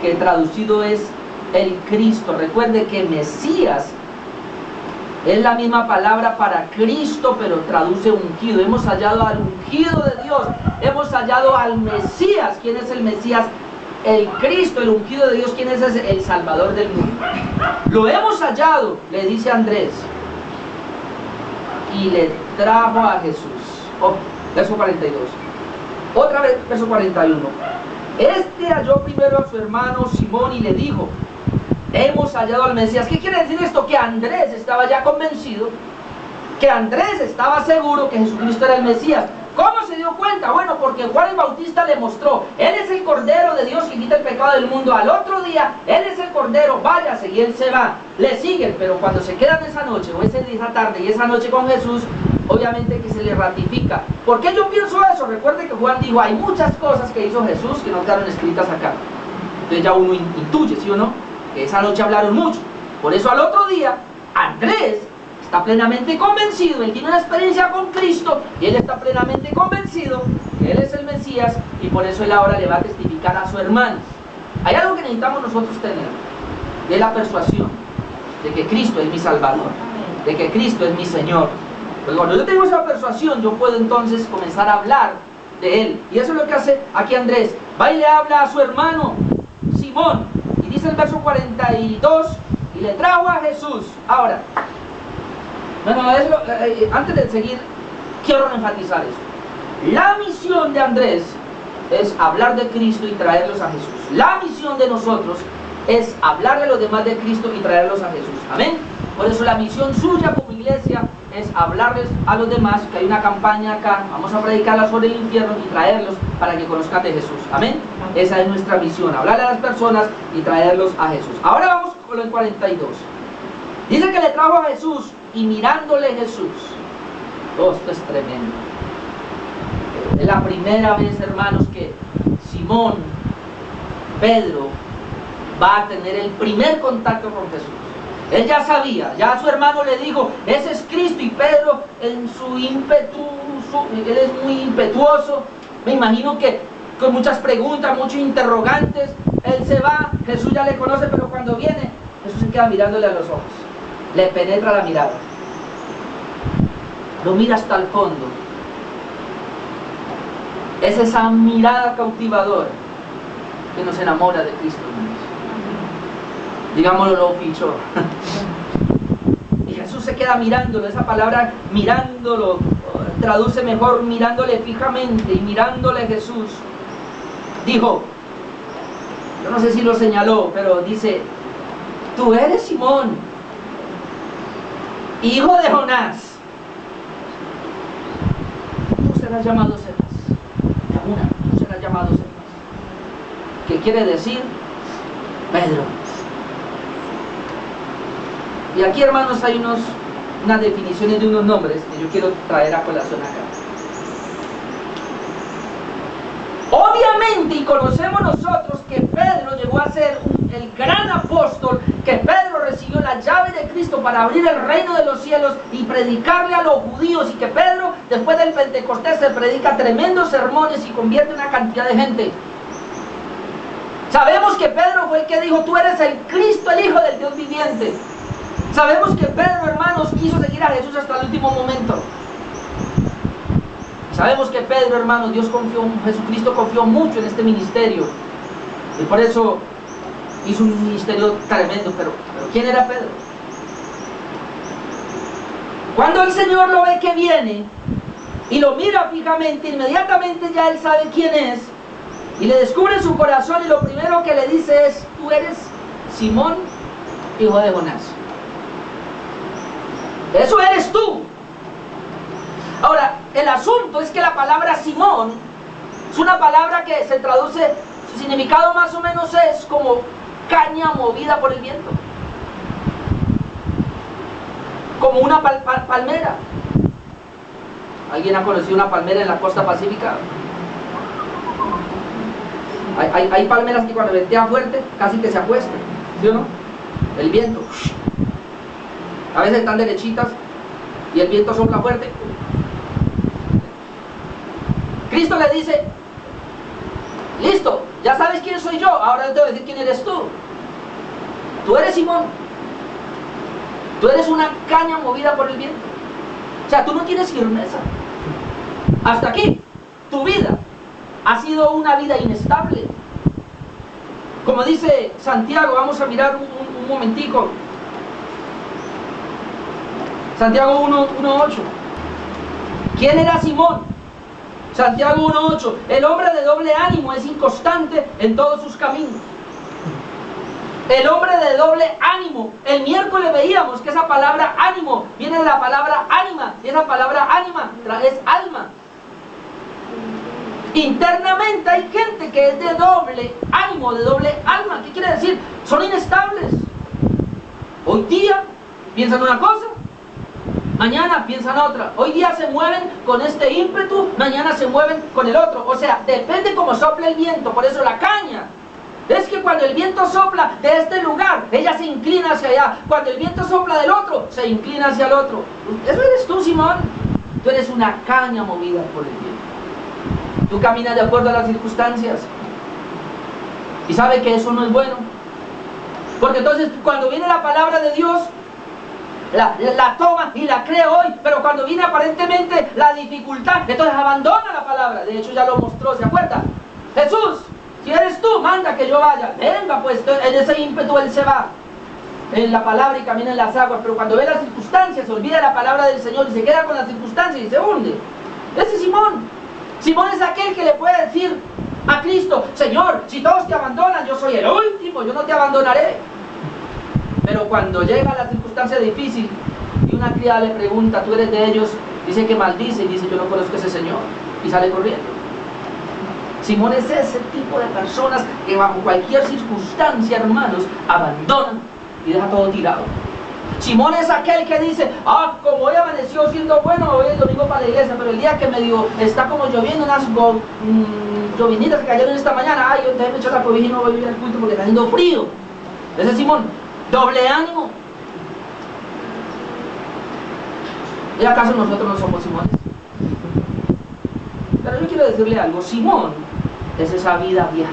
que traducido es el Cristo. Recuerde que Mesías es la misma palabra para Cristo, pero traduce ungido. Hemos hallado al ungido de Dios, hemos hallado al Mesías. ¿Quién es el Mesías? El Cristo, el ungido de Dios. ¿Quién es ese? El Salvador del mundo. Lo hemos hallado, le dice Andrés, y le trajo a Jesús. Verso 42. Otra vez, verso 41. Este halló primero a su hermano Simón y le dijo, hemos hallado al Mesías. ¿Qué quiere decir esto? Que Andrés estaba ya convencido, que Andrés estaba seguro que Jesucristo era el Mesías. ¿Cómo se dio cuenta? Bueno, porque Juan el Bautista le mostró, Él es el Cordero de Dios que quita el pecado del mundo. Al otro día, Él es el Cordero, váyase, y Él se va. Le siguen, pero cuando se quedan esa noche, o esa tarde y esa noche con Jesús, obviamente que se le ratifica. ¿Por qué yo pienso eso? Recuerde que Juan dijo, hay muchas cosas que hizo Jesús que no quedaron escritas acá. Entonces ya uno intuye, ¿sí o no? Que esa noche hablaron mucho. Por eso al otro día, Andrés está plenamente convencido, él tiene una experiencia con Cristo, y él está plenamente convencido que Él es el Mesías, y por eso él ahora le va a testificar a su hermano. Hay algo que necesitamos nosotros tener, de la persuasión de que Cristo es mi Salvador, de que Cristo es mi Señor. Pues cuando yo tengo esa persuasión, yo puedo entonces comenzar a hablar de Él, y eso es lo que hace aquí Andrés. Va y le habla a su hermano Simón, y dice el verso 42, y le trajo a Jesús. Ahora, antes de seguir, quiero enfatizar esto. La misión de Andrés es hablar de Cristo y traerlos a Jesús. La misión de nosotros es hablar a los demás de Cristo y traerlos a Jesús. Amén. Por eso la misión suya como iglesia es hablarles a los demás, que hay una campaña acá, vamos a predicarla sobre el infierno y traerlos para que conozcan de Jesús. Amén. Esa es nuestra misión, hablar a las personas y traerlos a Jesús. Ahora vamos con el 42. Dice que le trajo a Jesús, y mirándole Jesús. Esto es tremendo. Es la primera vez, hermanos, que Simón Pedro va a tener el primer contacto con Jesús. Él ya sabía, ya su hermano le dijo, ese es Cristo, y Pedro en su ímpetu, él es muy impetuoso, me imagino que con muchas preguntas, muchos interrogantes, él se va, Jesús ya le conoce, pero cuando viene, Jesús se queda mirándole a los ojos. Le penetra la mirada, lo mira hasta el fondo. Es esa mirada cautivadora que nos enamora de Cristo, hermanos. Digámoslo, lo fichó. Y Jesús se queda mirándolo. Esa palabra mirándolo traduce mejor mirándole fijamente y mirándole a Jesús, dijo, yo no sé si lo señaló, pero dice, tú eres Simón, hijo de Jonás, tú serás llamado Cefas. Tú serás llamado Cefas. ¿Qué quiere decir? Pedro. Y aquí, hermanos, hay unas definiciones de unos nombres que yo quiero traer a colación acá. Obviamente, y conocemos nosotros que Pedro llegó a ser el gran apóstol, que Pedro recibió la llave de Cristo para abrir el reino de los cielos y predicarle a los judíos, y que Pedro, después del Pentecostés, se predica tremendos sermones y convierte una cantidad de gente. Sabemos que Pedro fue el que dijo, tú eres el Cristo, el Hijo del Dios viviente. Sabemos que Pedro, hermanos, quiso seguir a Jesús hasta el último momento. Sabemos que Pedro, hermanos, Jesucristo confió mucho en este ministerio. Y por eso hizo un ministerio tremendo. Pero ¿quién era Pedro? Cuando el Señor lo ve que viene y lo mira fijamente, inmediatamente ya él sabe quién es. Y le descubre su corazón y lo primero que le dice es, tú eres Simón, hijo de Jonás. Eso eres tú. Ahora, el asunto es que la palabra Simón es una palabra que se traduce, su significado más o menos es como caña movida por el viento. Como una palmera. ¿Alguien ha conocido una palmera en la costa pacífica? Hay palmeras que cuando ventea fuerte casi que se acuestan, ¿sí o no? El viento. A veces están derechitas y el viento sopla fuerte. Cristo le dice, listo, ya sabes quién soy yo, ahora te voy a decir quién eres tú. Tú eres Simón. Tú eres una caña movida por el viento. O sea, tú no tienes firmeza. Hasta aquí, tu vida ha sido una vida inestable. Como dice Santiago, vamos a mirar un momentico. Santiago 1:8. ¿Quién era Simón? Santiago 1:8. El hombre de doble ánimo es inconstante en todos sus caminos. El hombre de doble ánimo. El miércoles veíamos que esa palabra ánimo viene de la palabra ánima. Y esa palabra ánima es alma. Internamente hay gente que es de doble ánimo, de doble alma. ¿Qué quiere decir? Son inestables. Hoy día piensan una cosa, mañana piensan otra. Hoy día se mueven con este ímpetu, mañana se mueven con el otro. O sea, depende cómo sople el viento. Por eso la caña es que cuando el viento sopla de este lugar, ella se inclina hacia allá. Cuando el viento sopla del otro, se inclina hacia el otro. Eso eres tú, Simón. Tú eres una caña movida por el viento. Tú caminas de acuerdo a las circunstancias. Y sabe que eso no es bueno. Porque entonces cuando viene la palabra de Dios, la toma y la cree hoy. Pero cuando viene aparentemente la dificultad, entonces abandona la palabra. De hecho ya lo mostró, ¿se acuerda? Jesús, si eres tú, manda que yo vaya. Venga pues, en ese ímpetu él se va en la palabra y camina en las aguas. Pero cuando ve las circunstancias, se olvida la palabra del Señor y se queda con las circunstancias y se hunde. Ese es Simón. Simón es aquel que le puede decir a Cristo, Señor, si todos te abandonan, yo soy el último, yo no te abandonaré. Pero cuando llega la circunstancia difícil y una criada le pregunta, ¿tú eres de ellos? Dice que maldice y dice, yo no conozco a ese Señor, y sale corriendo. Simón es ese tipo de personas que bajo cualquier circunstancia, hermanos, abandonan y deja todo tirado. Simón es aquel que dice, como hoy amaneció siendo bueno, hoy es domingo para la iglesia, pero el día que medio está como lloviendo, unas llovinitas que cayeron esta mañana, yo me echo la cobija y no voy a ir al culto porque está haciendo frío. Ese es Simón, doble ánimo. ¿Y acaso nosotros no somos Simones? Pero yo quiero decirle algo, Simón es esa vida vieja.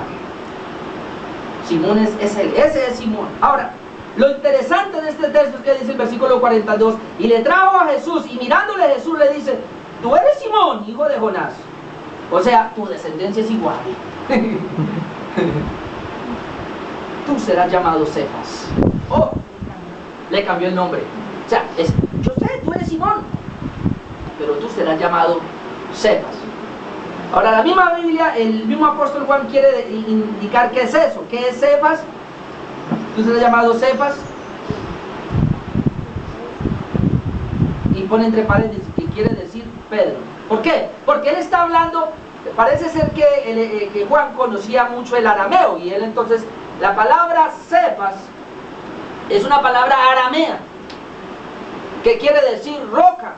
Simón ese es Simón. Ahora, lo interesante de este texto es que dice el versículo 42, y le trajo a Jesús, y mirándole a Jesús le dice, tú eres Simón, hijo de Jonás. O sea, tu descendencia es igual. Tú serás llamado Cefas. Le cambió el nombre. O sea, yo sé, tú eres Simón. pero tú serás llamado Cefas. Ahora, la misma Biblia, el mismo apóstol Juan quiere indicar qué es eso, qué es Cefas. Tú serás llamado Cefas, y pone entre paréntesis que quiere decir Pedro. ¿Por qué? Porque él está hablando, parece ser que Juan conocía mucho el arameo, y él entonces, la palabra Cefas es una palabra aramea que quiere decir roca,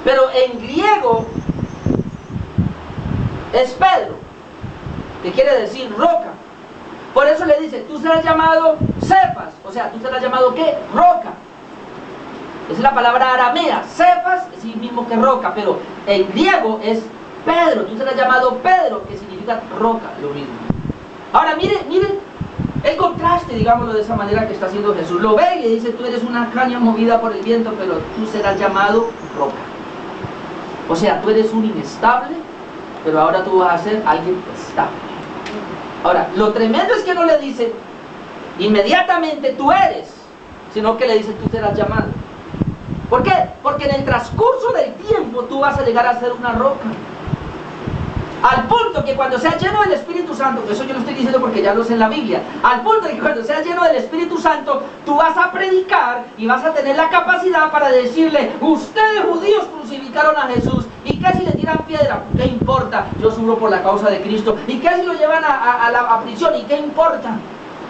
pero en griego es Pedro, que quiere decir roca. Por eso le dice, tú serás llamado Cefas, o sea, tú serás llamado ¿qué? Roca. Esa es la palabra aramea. Cefas es el mismo que roca, pero en griego es Pedro. Tú serás llamado Pedro, que significa roca, lo mismo. Ahora mire el contraste, digámoslo de esa manera, que está haciendo Jesús. Lo ve y le dice, tú eres una caña movida por el viento, pero tú serás llamado roca. O sea, tú eres un inestable, pero ahora tú vas a ser alguien estable. Ahora, lo tremendo es que no le dice inmediatamente tú eres, sino que le dice tú serás llamado. ¿Por qué? Porque en el transcurso del tiempo tú vas a llegar a ser una roca. Al punto que cuando seas lleno del Espíritu Santo, eso yo lo estoy diciendo porque ya lo sé en la Biblia, al punto que cuando seas lleno del Espíritu Santo, tú vas a predicar y vas a tener la capacidad para decirle, ustedes judíos crucificaron a Jesús, ¿y qué si le tiran piedra? ¿Qué importa? Yo sufro por la causa de Cristo. ¿Y qué si lo llevan a la prisión? ¿Y qué importa?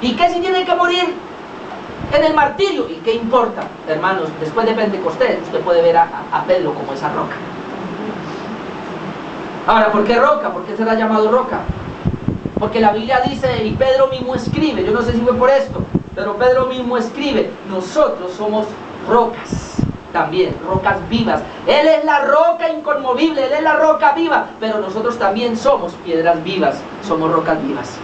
¿Y qué si tiene que morir en el martirio? ¿Y qué importa? Hermanos, después de Pentecostés usted puede ver a Pedro como esa roca. Ahora, ¿por qué roca? ¿Por qué será llamado roca? Porque la Biblia dice, y Pedro mismo escribe, yo no sé si fue por esto, pero Pedro mismo escribe, nosotros somos rocas también, rocas vivas. Él es la roca inconmovible, Él es la roca viva, pero nosotros también somos piedras vivas, somos rocas vivas.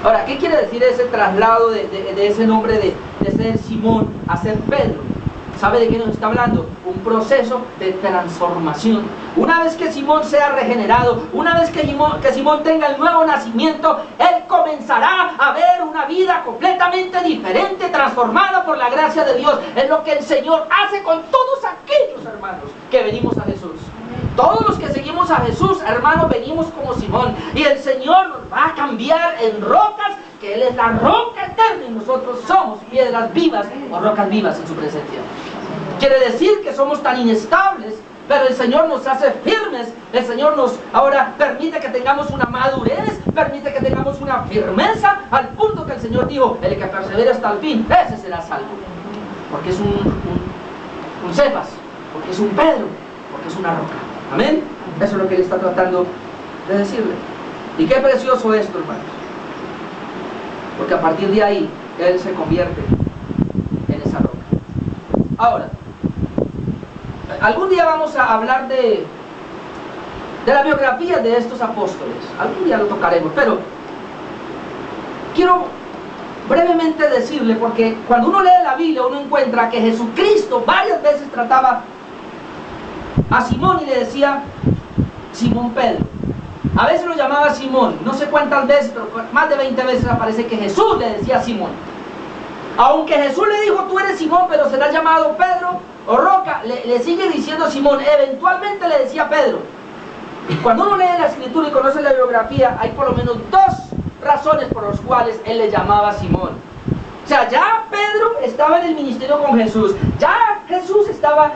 Ahora, ¿qué quiere decir ese traslado de ese nombre de ser Simón a ser Pedro? ¿Sabe de qué nos está hablando? Un proceso de transformación. Una vez que Simón sea regenerado, una vez que Simón tenga el nuevo nacimiento, él comenzará a ver una vida completamente diferente, transformada por la gracia de Dios. Es lo que el Señor hace con todos aquellos hermanos que venimos a Jesús. Todos los que seguimos a Jesús, hermanos, venimos como Simón. Y el Señor nos va a cambiar en rocas, que Él es la roca eterna y nosotros somos piedras vivas o rocas vivas en su presencia. Quiere decir que somos tan inestables, pero el Señor nos hace firmes. El Señor nos ahora permite que tengamos una madurez, permite que tengamos una firmeza, al punto que el Señor dijo, el que persevere hasta el fin, ese será salvo. Porque es un Cefas, porque es un Pedro, porque es una roca. Amén. Eso es lo que Él está tratando de decirle. Y qué precioso esto, hermanos. Porque a partir de ahí, Él se convierte en esa roca. Ahora, algún día vamos a hablar de la biografía de estos apóstoles. Algún día lo tocaremos, pero quiero brevemente decirle, porque cuando uno lee la Biblia, uno encuentra que Jesucristo varias veces trataba a Simón y le decía Simón Pedro. A veces lo llamaba Simón, no sé cuántas veces, pero más de 20 veces aparece que Jesús le decía Simón. Aunque Jesús le dijo, tú eres Simón, pero serás llamado Pedro o roca, le sigue diciendo Simón. Eventualmente le decía Pedro. Cuando uno lee la Escritura y conoce la biografía, hay por lo menos dos razones por las cuales él le llamaba Simón. O sea, ya Pedro estaba en el ministerio con Jesús, ya Jesús estaba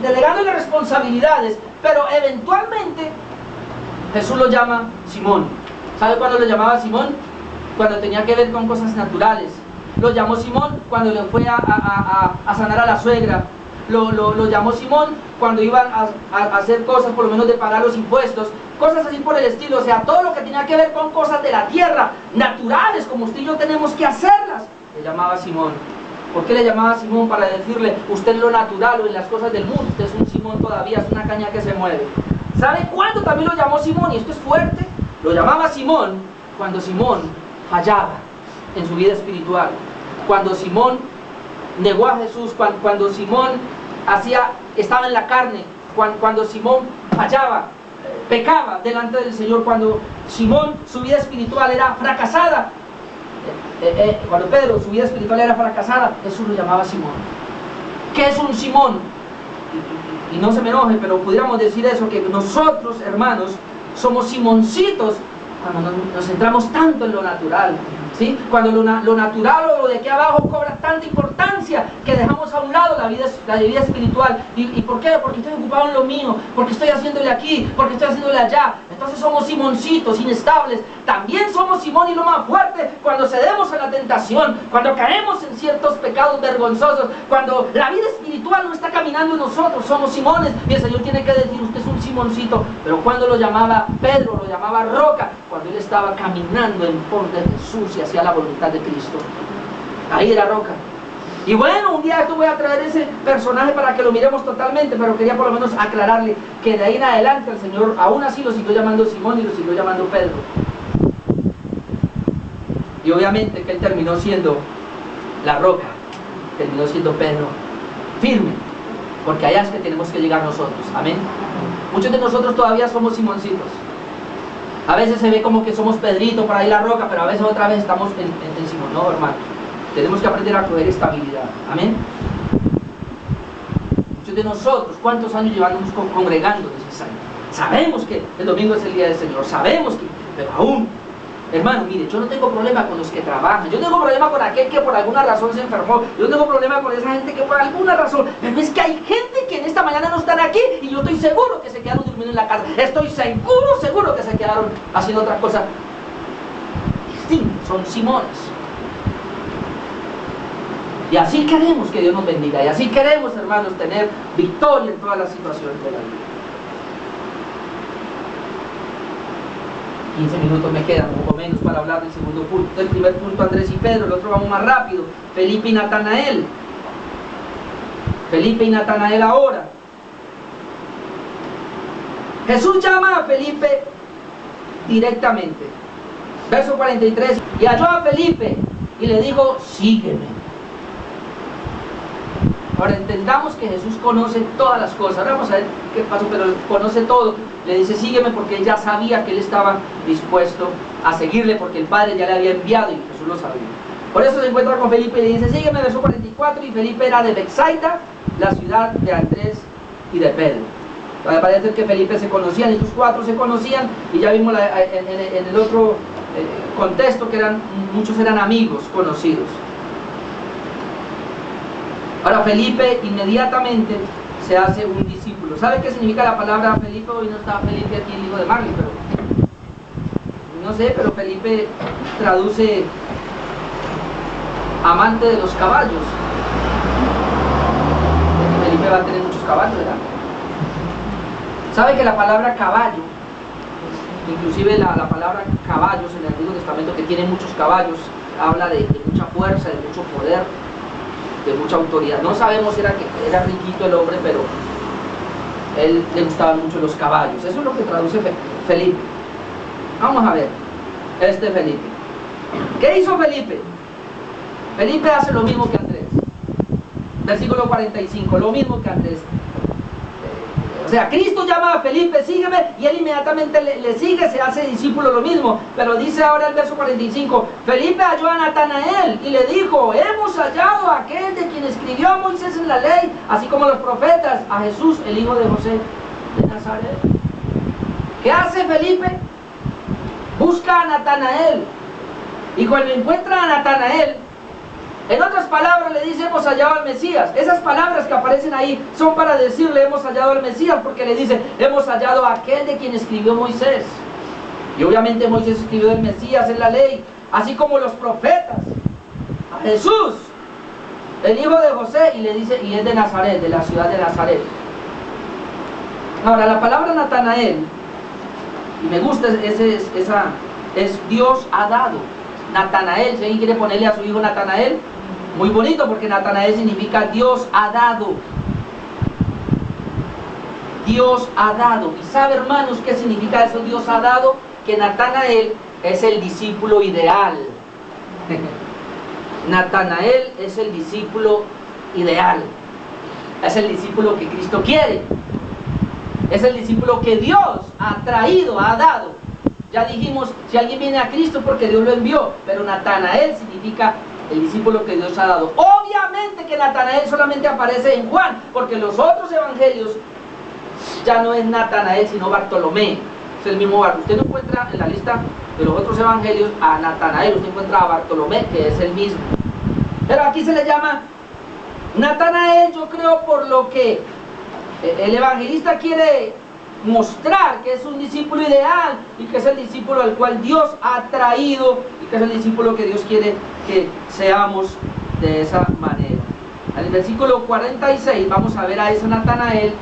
delegándole responsabilidades, pero eventualmente Jesús lo llama Simón. ¿Sabe cuándo lo llamaba Simón? Cuando tenía que ver con cosas naturales. Lo llamó Simón cuando le fue a sanar a la suegra. Lo llamó Simón cuando iban a hacer cosas, por lo menos de pagar los impuestos, cosas así por el estilo. O sea, todo lo que tenía que ver con cosas de la tierra, naturales, como usted y yo tenemos que hacerlas, le llamaba Simón. ¿Por qué le llamaba Simón? Para decirle, usted en lo natural o en las cosas del mundo, usted es un Simón todavía, es una caña que se mueve. ¿Sabe cuándo también lo llamó Simón? Y esto es fuerte. Lo llamaba Simón cuando Simón fallaba en su vida espiritual, cuando Simón negó a Jesús, cuando Simón estaba en la carne, cuando Simón fallaba, pecaba delante del Señor, cuando Simón, su vida espiritual era fracasada. Cuando Pedro, su vida espiritual era fracasada, Jesús lo llamaba Simón. ¿Qué es un Simón? y no se me enoje, pero pudiéramos decir eso, que nosotros, hermanos, somos Simoncitos cuando nos centramos tanto en lo natural, ¿sí? Cuando lo natural o lo de aquí abajo cobra tanta importancia que dejamos a un lado la vida espiritual. ¿Y por qué? Porque estoy ocupado en lo mío, porque estoy haciéndole aquí, porque estoy haciéndole allá. Entonces somos Simoncitos, inestables. También somos Simón y lo más fuerte cuando cedemos a la tentación, cuando caemos en ciertos pecados vergonzosos, cuando la vida espiritual no está caminando en nosotros, somos Simones. Y el Señor tiene que decir, usted es un Simoncito. Pero cuando lo llamaba Pedro, lo llamaba roca, cuando él estaba caminando en pos de Jesús y hacía la voluntad de Cristo, ahí era roca. Y bueno, un día esto voy a traer ese personaje para que lo miremos totalmente, pero quería por lo menos aclararle que de ahí en adelante el Señor aún así lo siguió llamando Simón y lo siguió llamando Pedro. Y obviamente que él terminó siendo la roca, terminó siendo Pedro, firme, porque allá es que tenemos que llegar nosotros. Amén. Muchos de nosotros todavía somos Simoncitos. A veces se ve como que somos Pedrito, por ahí la roca, pero a veces otra vez estamos en Simón. No, hermano, tenemos que aprender a coger estabilidad. Amén. Muchos de nosotros, ¿cuántos años llevamos congregando? Sabemos que el domingo es el día del Señor, sabemos que, pero aún, hermano, mire, yo no tengo problema con los que trabajan, yo no tengo problema con aquel que por alguna razón se enfermó, yo no tengo problema con esa gente que por alguna razón, pero es que hay gente que en esta mañana no están aquí y yo estoy seguro que se quedaron durmiendo en la casa, estoy seguro que se quedaron haciendo otra cosa. Sí, son Simones. Y así queremos que Dios nos bendiga, y así queremos, hermanos, tener victoria en todas las situaciones de la vida. 15 minutos me quedan, poco menos, para hablar del segundo punto. El primer punto, Andrés y Pedro. El otro vamos más rápido. Felipe y Natanael. Felipe y Natanael ahora. Jesús llama a Felipe directamente. Verso 43. Y halló a Felipe y le dijo, sígueme. Ahora entendamos que Jesús conoce todas las cosas. Ahora vamos a ver qué pasó, pero conoce todo. Le dice, sígueme, porque él ya sabía que él estaba dispuesto a seguirle, porque el Padre ya le había enviado y Jesús lo sabía. Por eso se encuentra con Felipe y le dice, sígueme, verso 44, y Felipe era de Betsaida, la ciudad de Andrés y de Pedro. Parece que Felipe se conocían, ellos cuatro se conocían, y ya vimos en el otro contexto que muchos eran amigos conocidos. Ahora Felipe inmediatamente se hace un discípulo. ¿Sabe qué significa la palabra Felipe? Hoy no está Felipe aquí, el hijo de Marley, pero no sé, pero Felipe traduce amante de los caballos. Felipe va a tener muchos caballos, ¿verdad? ¿Sabe que la palabra caballo, inclusive la palabra caballos en el Antiguo Testamento, que tiene muchos caballos, habla de mucha fuerza, de mucho poder, de mucha autoridad? No sabemos si era riquito el hombre, pero él le gustaban mucho los caballos. Eso es lo que traduce Felipe. Vamos a ver, Felipe. ¿Qué hizo Felipe? Felipe hace lo mismo que Andrés. Versículo 45, lo mismo que Andrés. O sea, Cristo llama a Felipe, sígueme, y él inmediatamente le sigue, se hace discípulo, lo mismo. Pero dice ahora el verso 45, Felipe halló a Natanael y le dijo, hemos hallado a aquel de quien escribió Moisés en la ley, así como los profetas, a Jesús, el hijo de José de Nazaret. ¿Qué hace Felipe? Busca a Natanael, y cuando encuentra a Natanael, en otras palabras le dice, hemos hallado al Mesías. Esas palabras que aparecen ahí son para decirle, hemos hallado al Mesías, porque le dice, hemos hallado a aquel de quien escribió Moisés. Y obviamente Moisés escribió del Mesías en la ley, así como los profetas, a Jesús, el hijo de José, y le dice, y es de Nazaret, de la ciudad de Nazaret. Ahora, la palabra Natanael, y me gusta es Dios ha dado. Natanael, si alguien quiere ponerle a su hijo Natanael, muy bonito, porque Natanael significa Dios ha dado. Dios ha dado. ¿Y sabe, hermanos, qué significa eso? Dios ha dado, que Natanael es el discípulo ideal. Natanael es el discípulo ideal. Es el discípulo que Cristo quiere. Es el discípulo que Dios ha traído, ha dado. Ya dijimos, si alguien viene a Cristo porque Dios lo envió, pero Natanael significa el discípulo que Dios ha dado. Obviamente obviamente que Natanael solamente aparece en Juan, porque los otros evangelios ya no es Natanael, sino Bartolomé. Es el mismo Bartolomé. Usted no encuentra en la lista de los otros evangelios a Natanael, usted encuentra a Bartolomé, que es el mismo. Pero aquí se le llama Natanael, yo creo, por lo que el evangelista quiere mostrar que es un discípulo ideal y que es el discípulo al cual Dios ha traído y que es el discípulo que Dios quiere que seamos de esa manera. En el versículo 46 vamos a ver a ese Natanael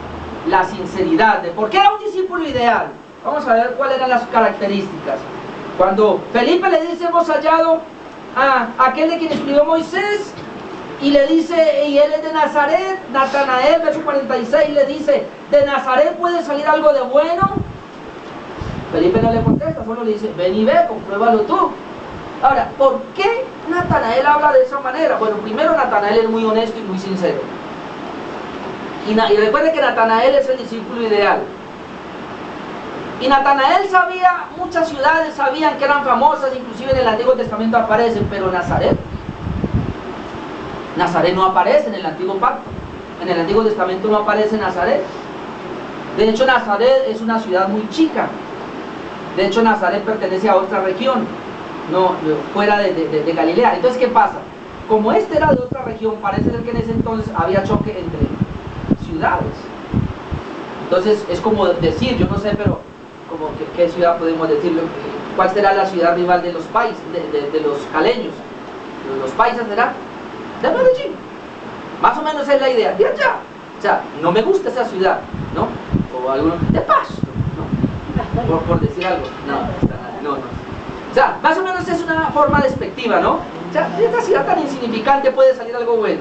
la sinceridad de por qué era un discípulo ideal. Vamos a ver cuáles eran las características. Cuando Felipe le dice: hemos hallado a aquel de quien escribió Moisés, y le dice: y él es de Nazaret. Natanael, verso 46, le dice: ¿de Nazaret puede salir algo de bueno? Felipe no le contesta, solo le dice: ven y ve, compruébalo tú. Ahora, ¿por qué Natanael habla de esa manera? Bueno, primero, Natanael es muy honesto y muy sincero. Y recuerde que Natanael es el discípulo ideal. Y Natanael sabía, muchas ciudades sabían que eran famosas, inclusive en el Antiguo Testamento aparecen, pero Nazaret no aparece en el Antiguo Pacto. En el Antiguo Testamento no aparece Nazaret. De hecho, Nazaret es una ciudad muy chica. De hecho, Nazaret pertenece a otra región, no fuera de Galilea. Entonces, ¿qué pasa? Como este era de otra región, parece ser que en ese entonces había choque entre ciudades. Entonces, es como decir, yo no sé, pero como ¿qué ciudad podemos decirlo? ¿Cuál será la ciudad rival de los países, de los caleños? ¿Los paisas será? De Medellín. Más o menos es la idea, de allá. O sea, no me gusta esa ciudad, ¿no? O alguno, de Pasto, ¿no? Por decir algo. No. O sea, más o menos es una forma despectiva, ¿no? O sea, de esta ciudad tan insignificante puede salir algo bueno.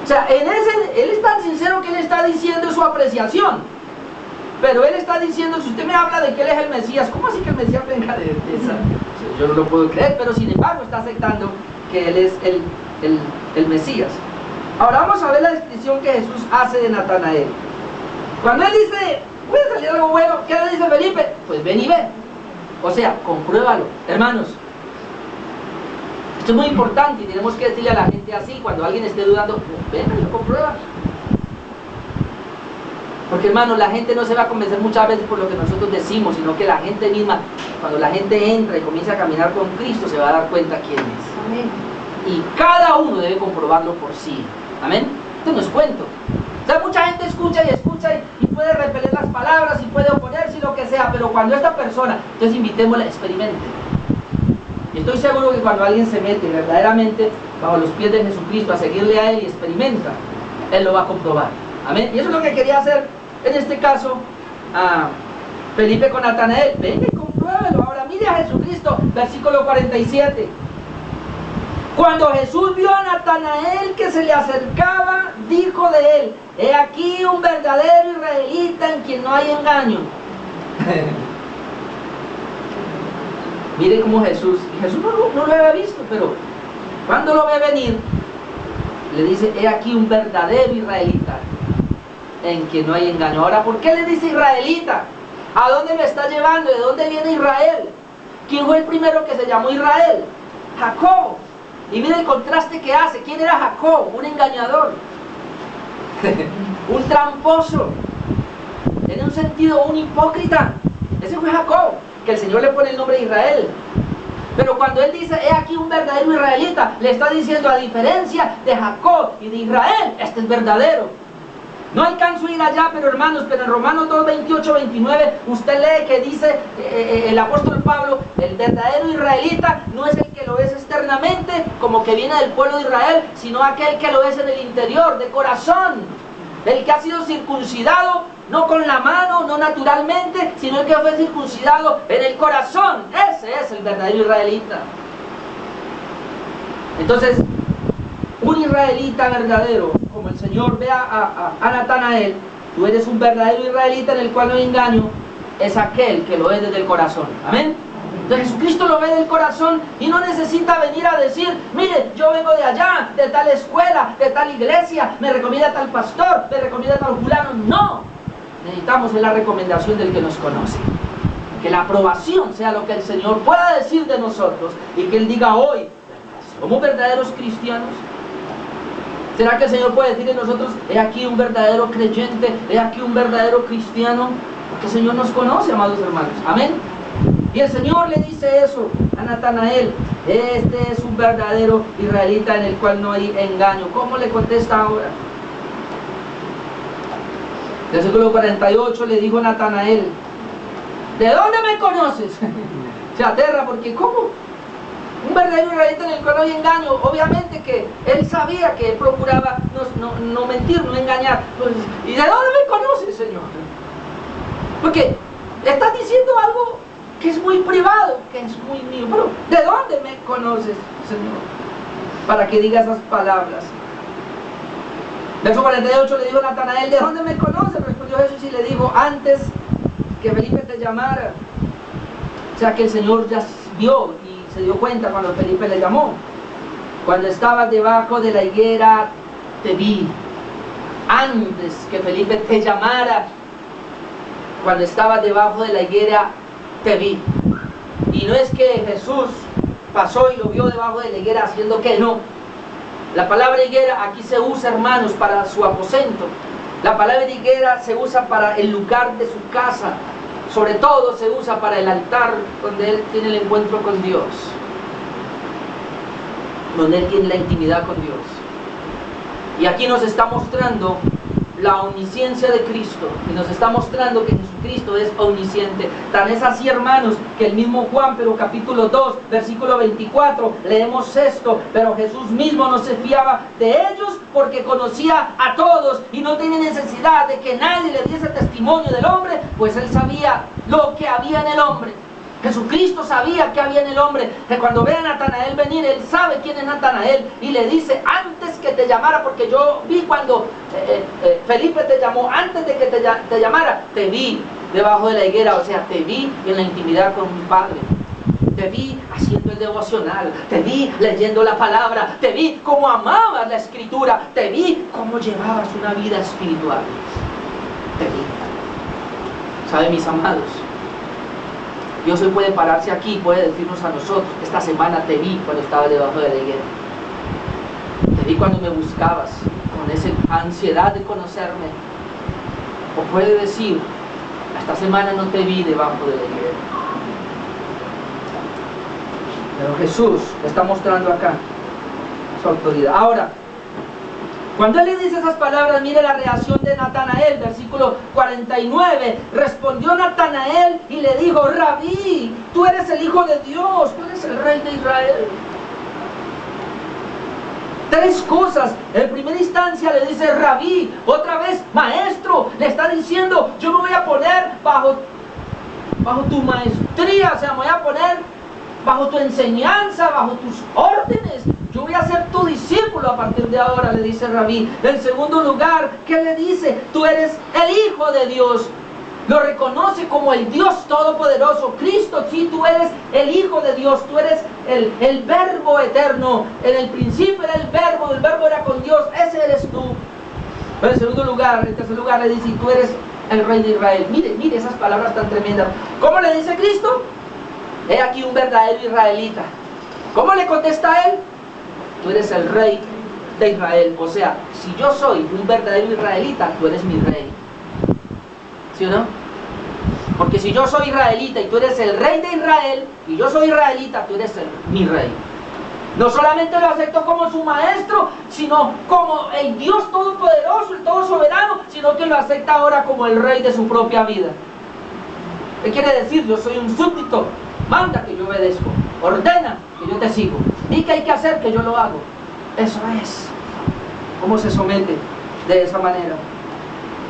O sea, él es tan sincero que él está diciendo su apreciación. Pero él está diciendo: si usted me habla de que él es el Mesías, ¿cómo así que el Mesías venga de esa? Yo no lo puedo creer, pero sin embargo está aceptando que él es el Mesías. Ahora vamos a ver la descripción que Jesús hace de Natanael. Cuando él dice: ¿puede salir algo bueno? ¿Qué le dice Felipe? Pues ven y ve. O sea, compruébalo. Hermanos, esto es muy importante y tenemos que decirle a la gente así, cuando alguien esté dudando: ven y lo comprueba. Porque, hermanos, la gente no se va a convencer muchas veces por lo que nosotros decimos, sino que la gente misma, cuando la gente entra y comienza a caminar con Cristo, se va a dar cuenta quién es. Amén. Y cada uno debe comprobarlo por sí. Amén. Esto no es cuento. O sea, mucha gente escucha y puede repeler las palabras y puede oponerse y lo que sea, pero cuando esta persona, entonces invitémosla a experimente. Y estoy seguro que cuando alguien se mete verdaderamente bajo los pies de Jesucristo a seguirle a Él y experimenta, Él lo va a comprobar. Amén. Y eso es lo que quería hacer en este caso a Felipe con Natanael. Venga y compruébelo. Ahora mire a Jesucristo, versículo 47. Cuando Jesús vio a Natanael que se le acercaba, dijo de él: he aquí un verdadero israelita en quien no hay engaño. Mire cómo Jesús no lo había visto, pero cuando lo ve venir, le dice: he aquí un verdadero israelita en quien no hay engaño. Ahora, ¿por qué le dice israelita? ¿A dónde me está llevando? ¿De dónde viene Israel? ¿Quién fue el primero que se llamó Israel? Jacob. Y mire el contraste que hace. ¿Quién era Jacob? Un engañador. Un tramposo. En un sentido, un hipócrita. Ese fue Jacob, que el Señor le pone el nombre de Israel. Pero cuando él dice: he aquí un verdadero israelita, le está diciendo: a diferencia de Jacob y de Israel, este es verdadero. No alcanzo a ir allá, pero hermanos, pero en Romanos 2, 28, 29, usted lee que dice el apóstol Pablo: el verdadero israelita no es el que lo es externamente, como que viene del pueblo de Israel, sino aquel que lo es en el interior, de corazón. El que ha sido circuncidado, no con la mano, no naturalmente, sino el que fue circuncidado en el corazón. Ese es el verdadero israelita. Entonces, un israelita verdadero, como el Señor ve a Natanael: tú eres un verdadero israelita en el cual no hay engaño, es aquel que lo es desde el corazón. Amén. Entonces Jesucristo lo ve del corazón y no necesita venir a decir: mire, yo vengo de allá, de tal escuela, de tal iglesia, me recomienda tal pastor, me recomienda tal fulano. No, necesitamos la recomendación del que nos conoce. Que la aprobación sea lo que el Señor pueda decir de nosotros y que Él diga hoy: ¿somos verdaderos cristianos? ¿Será que el Señor puede decir de nosotros, he aquí un verdadero creyente, he aquí un verdadero cristiano? Porque el Señor nos conoce, amados hermanos. Amén. Y el Señor le dice eso a Natanael: este es un verdadero israelita en el cual no hay engaño. ¿Cómo le contesta ahora? Versículo 48 le dijo Natanael: ¿de dónde me conoces? Se aterra porque ¿cómo? Un verdadero israelita en el cual no hay engaño. Obviamente que él sabía que él procuraba no mentir, no engañar. Pues, ¿y de dónde me conoces, Señor? Porque estás diciendo algo que es muy privado, que es muy mío. Pero ¿de dónde me conoces, Señor? Para que diga esas palabras. Verso 48 le dijo Natanael: ¿de dónde me conoces? Respondió Jesús y le dijo: antes que Felipe te llamara. O sea que el Señor ya vio y se dio cuenta cuando Felipe le llamó. Cuando estabas debajo de la higuera te vi. Antes que Felipe te llamara, cuando estabas debajo de la higuera te vi. Y no es que Jesús pasó y lo vio debajo de la higuera haciendo que no. La palabra higuera aquí se usa, hermanos, para su aposento. La palabra higuera se usa para el lugar de su casa. Sobre todo se usa para el altar donde él tiene el encuentro con Dios, donde él tiene la intimidad con Dios. Y aquí nos está mostrando la omnisciencia de Cristo, y nos está mostrando que Jesucristo es omnisciente. Tan es así, hermanos, que el mismo Juan, pero capítulo 2, versículo 24, leemos esto: pero Jesús mismo no se fiaba de ellos porque conocía a todos y no tenía necesidad de que nadie le diese testimonio del hombre, pues él sabía lo que había en el hombre. Jesucristo sabía que había en el hombre, que cuando ve a Natanael venir, él sabe quién es Natanael y le dice: antes que te llamara, porque yo vi cuando Felipe te llamó, antes de que te llamara, te vi debajo de la higuera, o sea, te vi en la intimidad con mi Padre, te vi haciendo el devocional, te vi leyendo la palabra, te vi cómo amabas la escritura, te vi cómo llevabas una vida espiritual, te vi. ¿Sabe, mis amados? Dios hoy puede pararse aquí y puede decirnos a nosotros: esta semana te vi cuando estaba debajo de la higuera, te vi cuando me buscabas con esa ansiedad de conocerme. O puede decir: esta semana no te vi debajo de la higuera. Pero Jesús está mostrando acá su autoridad. Ahora, cuando él le dice esas palabras, mire la reacción de Natanael, versículo 49. Respondió Natanael y le dijo: Rabí, tú eres el Hijo de Dios, tú eres el Rey de Israel. Tres cosas. En primera instancia le dice Rabí, otra vez maestro. Le está diciendo: yo me voy a poner bajo tu maestría, o sea, me voy a poner bajo tu enseñanza, bajo tus órdenes. Yo voy a ser tu discípulo a partir de ahora, le dice Rabí. En segundo lugar, ¿qué le dice? Tú eres el Hijo de Dios. Lo reconoce como el Dios Todopoderoso. Cristo, sí, tú eres el Hijo de Dios. Tú eres el Verbo eterno. En el principio era el Verbo era con Dios. Ese eres tú. Pero en segundo lugar, en tercer lugar le dice: y tú eres el Rey de Israel. Mire esas palabras tan tremendas. ¿Cómo le dice Cristo? He aquí un verdadero israelita. ¿Cómo le contesta a él? Tú eres el Rey de Israel. O sea, si yo soy un verdadero israelita, tú eres mi rey. ¿Sí o no? Porque si yo soy israelita y tú eres el Rey de Israel, y yo soy israelita, tú eres mi rey. No solamente lo acepto como su maestro, sino como el Dios Todopoderoso, el Todo Soberano, sino que lo acepta ahora como el Rey de su propia vida. ¿Qué quiere decir? Yo soy un súbdito. Manda que yo obedezco, ordena que yo te sigo, y que hay que hacer que yo lo hago. Eso es cómo se somete de esa manera.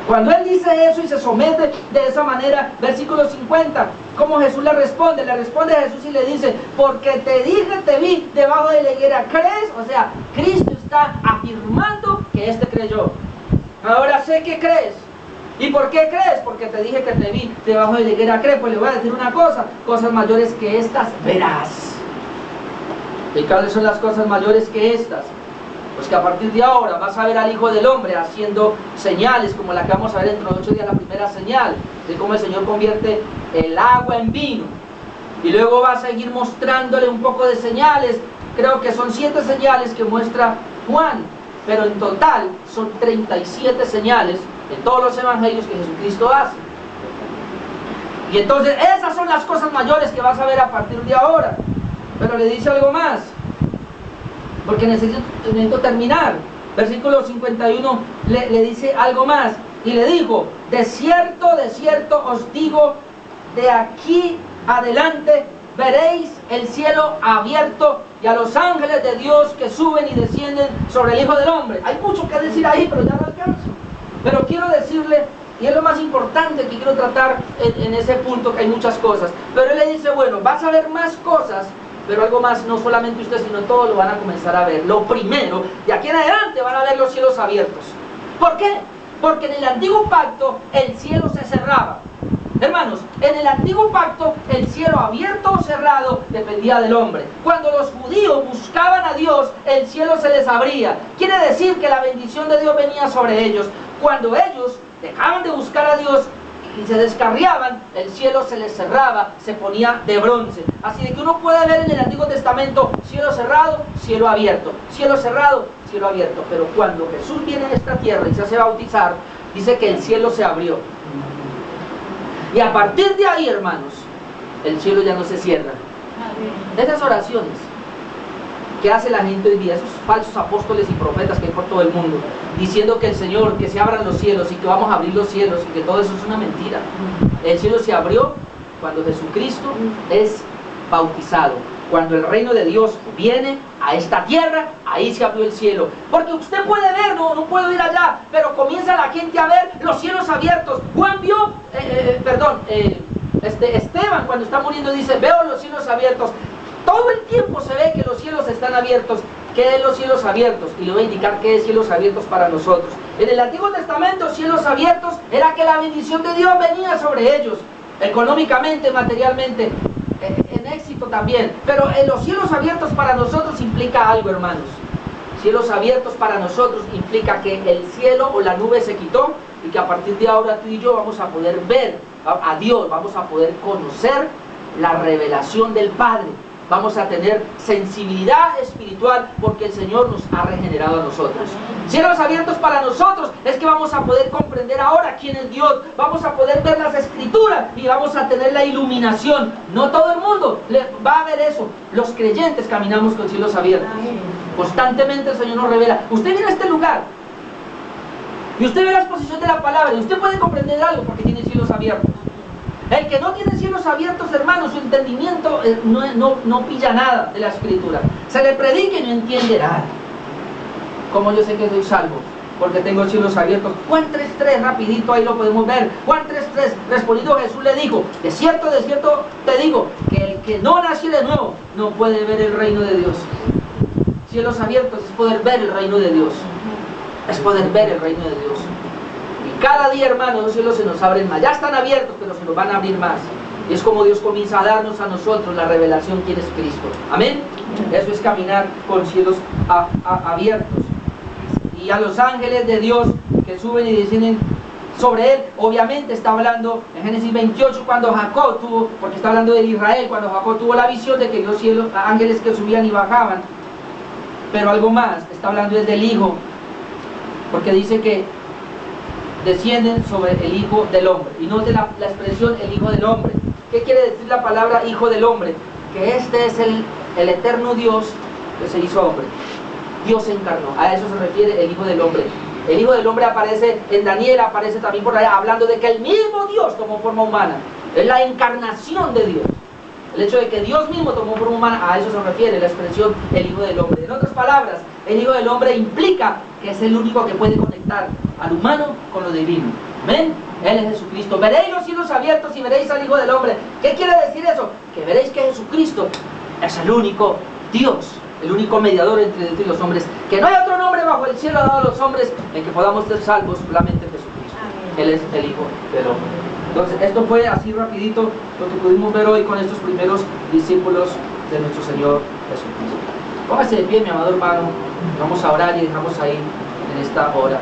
Cuando él dice eso y se somete de esa manera, versículo 50, ¿cómo Jesús le responde? Le responde a Jesús y le dice: porque te dije, te vi debajo de la higuera, ¿crees? O sea, Cristo está afirmando que éste creyó. Ahora sé que crees. ¿Y por qué crees? Porque te dije que te vi debajo de la higuera. ¿Crees? Pues le voy a decir una cosa: cosas mayores que estas verás. ¿Y cuáles son las cosas mayores que estas? Pues que a partir de ahora vas a ver al Hijo del Hombre haciendo señales como la que vamos a ver dentro de 8 días, la primera señal de cómo el Señor convierte el agua en vino. Y luego va a seguir mostrándole un poco de señales. Creo que son 7 señales que muestra Juan. pero en total son 37 señales en todos los evangelios que Jesucristo hace. Y entonces esas son las cosas mayores que vas a ver a partir de ahora. Pero le dice algo más, porque necesito terminar. Versículo 51 le dice algo más, y le dijo: de cierto os digo, de aquí adelante veréis el cielo abierto y a los ángeles de Dios que suben y descienden sobre el Hijo del Hombre. Hay mucho que decir ahí, pero ya no alcanzo. Pero quiero decirle, y es lo más importante que quiero tratar en ese punto, que hay muchas cosas. Pero él le dice, bueno, vas a ver más cosas, pero algo más, no solamente usted, sino todos lo van a comenzar a ver. Lo primero, de aquí en adelante van a ver los cielos abiertos. ¿Por qué? Porque en el antiguo pacto el cielo se cerraba. Hermanos, en el antiguo pacto el cielo abierto o cerrado dependía del hombre. Cuando los judíos buscaban a Dios, el cielo se les abría. Quiere decir que la bendición de Dios venía sobre ellos. Cuando ellos dejaban de buscar a Dios y se descarriaban, el cielo se les cerraba, se ponía de bronce. Así de que uno puede ver en el Antiguo Testamento cielo cerrado, cielo abierto, cielo cerrado, cielo abierto. Pero cuando Jesús viene a esta tierra y se hace bautizar, dice que el cielo se abrió. Y a partir de ahí, hermanos, el cielo ya no se cierra. Esas oraciones que hace la gente hoy día, esos falsos apóstoles y profetas que hay por todo el mundo, diciendo que el Señor, que se abran los cielos y que vamos a abrir los cielos y que todo eso es una mentira. El cielo se abrió cuando Jesucristo es bautizado. Cuando el reino de Dios viene a esta tierra, ahí se abrió el cielo. Porque usted puede ver, no puedo ir allá, pero comienza la gente a ver los cielos abiertos. Juan vio, Esteban cuando está muriendo dice, veo los cielos abiertos. Todo el tiempo se ve que los cielos están abiertos. ¿Qué es los cielos abiertos? Y le voy a indicar qué es cielos abiertos para nosotros. En el Antiguo Testamento, cielos abiertos era que la bendición de Dios venía sobre ellos, económicamente, materialmente, en éxito también. Pero en los cielos abiertos para nosotros implica algo, hermanos. Cielos abiertos para nosotros implica que el cielo o la nube se quitó y que a partir de ahora tú y yo vamos a poder ver a Dios, vamos a poder conocer la revelación del Padre. Vamos a tener sensibilidad espiritual porque el Señor nos ha regenerado a nosotros. Cielos abiertos para nosotros es que vamos a poder comprender ahora quién es Dios. Vamos a poder ver las Escrituras y vamos a tener la iluminación. No todo el mundo va a ver eso. Los creyentes caminamos con cielos abiertos. Constantemente el Señor nos revela. Usted viene a este lugar y usted ve la exposición de la palabra y usted puede comprender algo porque tiene cielos abiertos. El que no tiene cielos abiertos, hermanos, su entendimiento no pilla nada de la Escritura. Se le predica y no entiende nada. Como yo sé que soy salvo, porque tengo cielos abiertos. Juan 3:3, rapidito, ahí lo podemos ver. Juan 3:3, respondiendo Jesús le dijo, de cierto te digo, que el que no nació de nuevo, no puede ver el reino de Dios. Cielos abiertos es poder ver el reino de Dios. Es poder ver el reino de Dios. Cada día, hermanos, los cielos se nos abren más. Ya están abiertos, pero se nos van a abrir más. Y es como Dios comienza a darnos a nosotros la revelación quién es Cristo. Amén. Eso es caminar con cielos abiertos. Y a los ángeles de Dios que suben y descienden sobre él, obviamente está hablando en Génesis 28 cuando Jacob tuvo, porque está hablando de Israel, cuando Jacob tuvo la visión de que vio cielos, ángeles que subían y bajaban. Pero algo más, está hablando desde el Hijo, porque dice que descienden sobre el Hijo del Hombre. Y note la expresión el Hijo del Hombre. ¿Qué quiere decir la palabra Hijo del Hombre? Que este es el eterno Dios que se hizo hombre. Dios se encarnó. A eso se refiere el Hijo del Hombre. El Hijo del Hombre aparece en Daniel, aparece también por allá, hablando de que el mismo Dios tomó forma humana. Es la encarnación de Dios. El hecho de que Dios mismo tomó forma humana, a eso se refiere la expresión el Hijo del Hombre. En otras palabras, el Hijo del Hombre implica que es el único que puede conectar al humano con lo divino. ¿Ven? Él es Jesucristo. Veréis los cielos abiertos y veréis al Hijo del Hombre. ¿Qué quiere decir eso? Que veréis que Jesucristo es el único Dios, el único mediador entre Dios y los hombres. Que no hay otro nombre bajo el cielo dado a los hombres en que podamos ser salvos, solamente Jesucristo. Él es el Hijo del Hombre. Entonces, esto fue así rapidito lo que pudimos ver hoy con estos primeros discípulos de nuestro Señor Jesucristo. Póngase de pie, mi amado hermano. Vamos a orar y dejamos ahí en esta hora.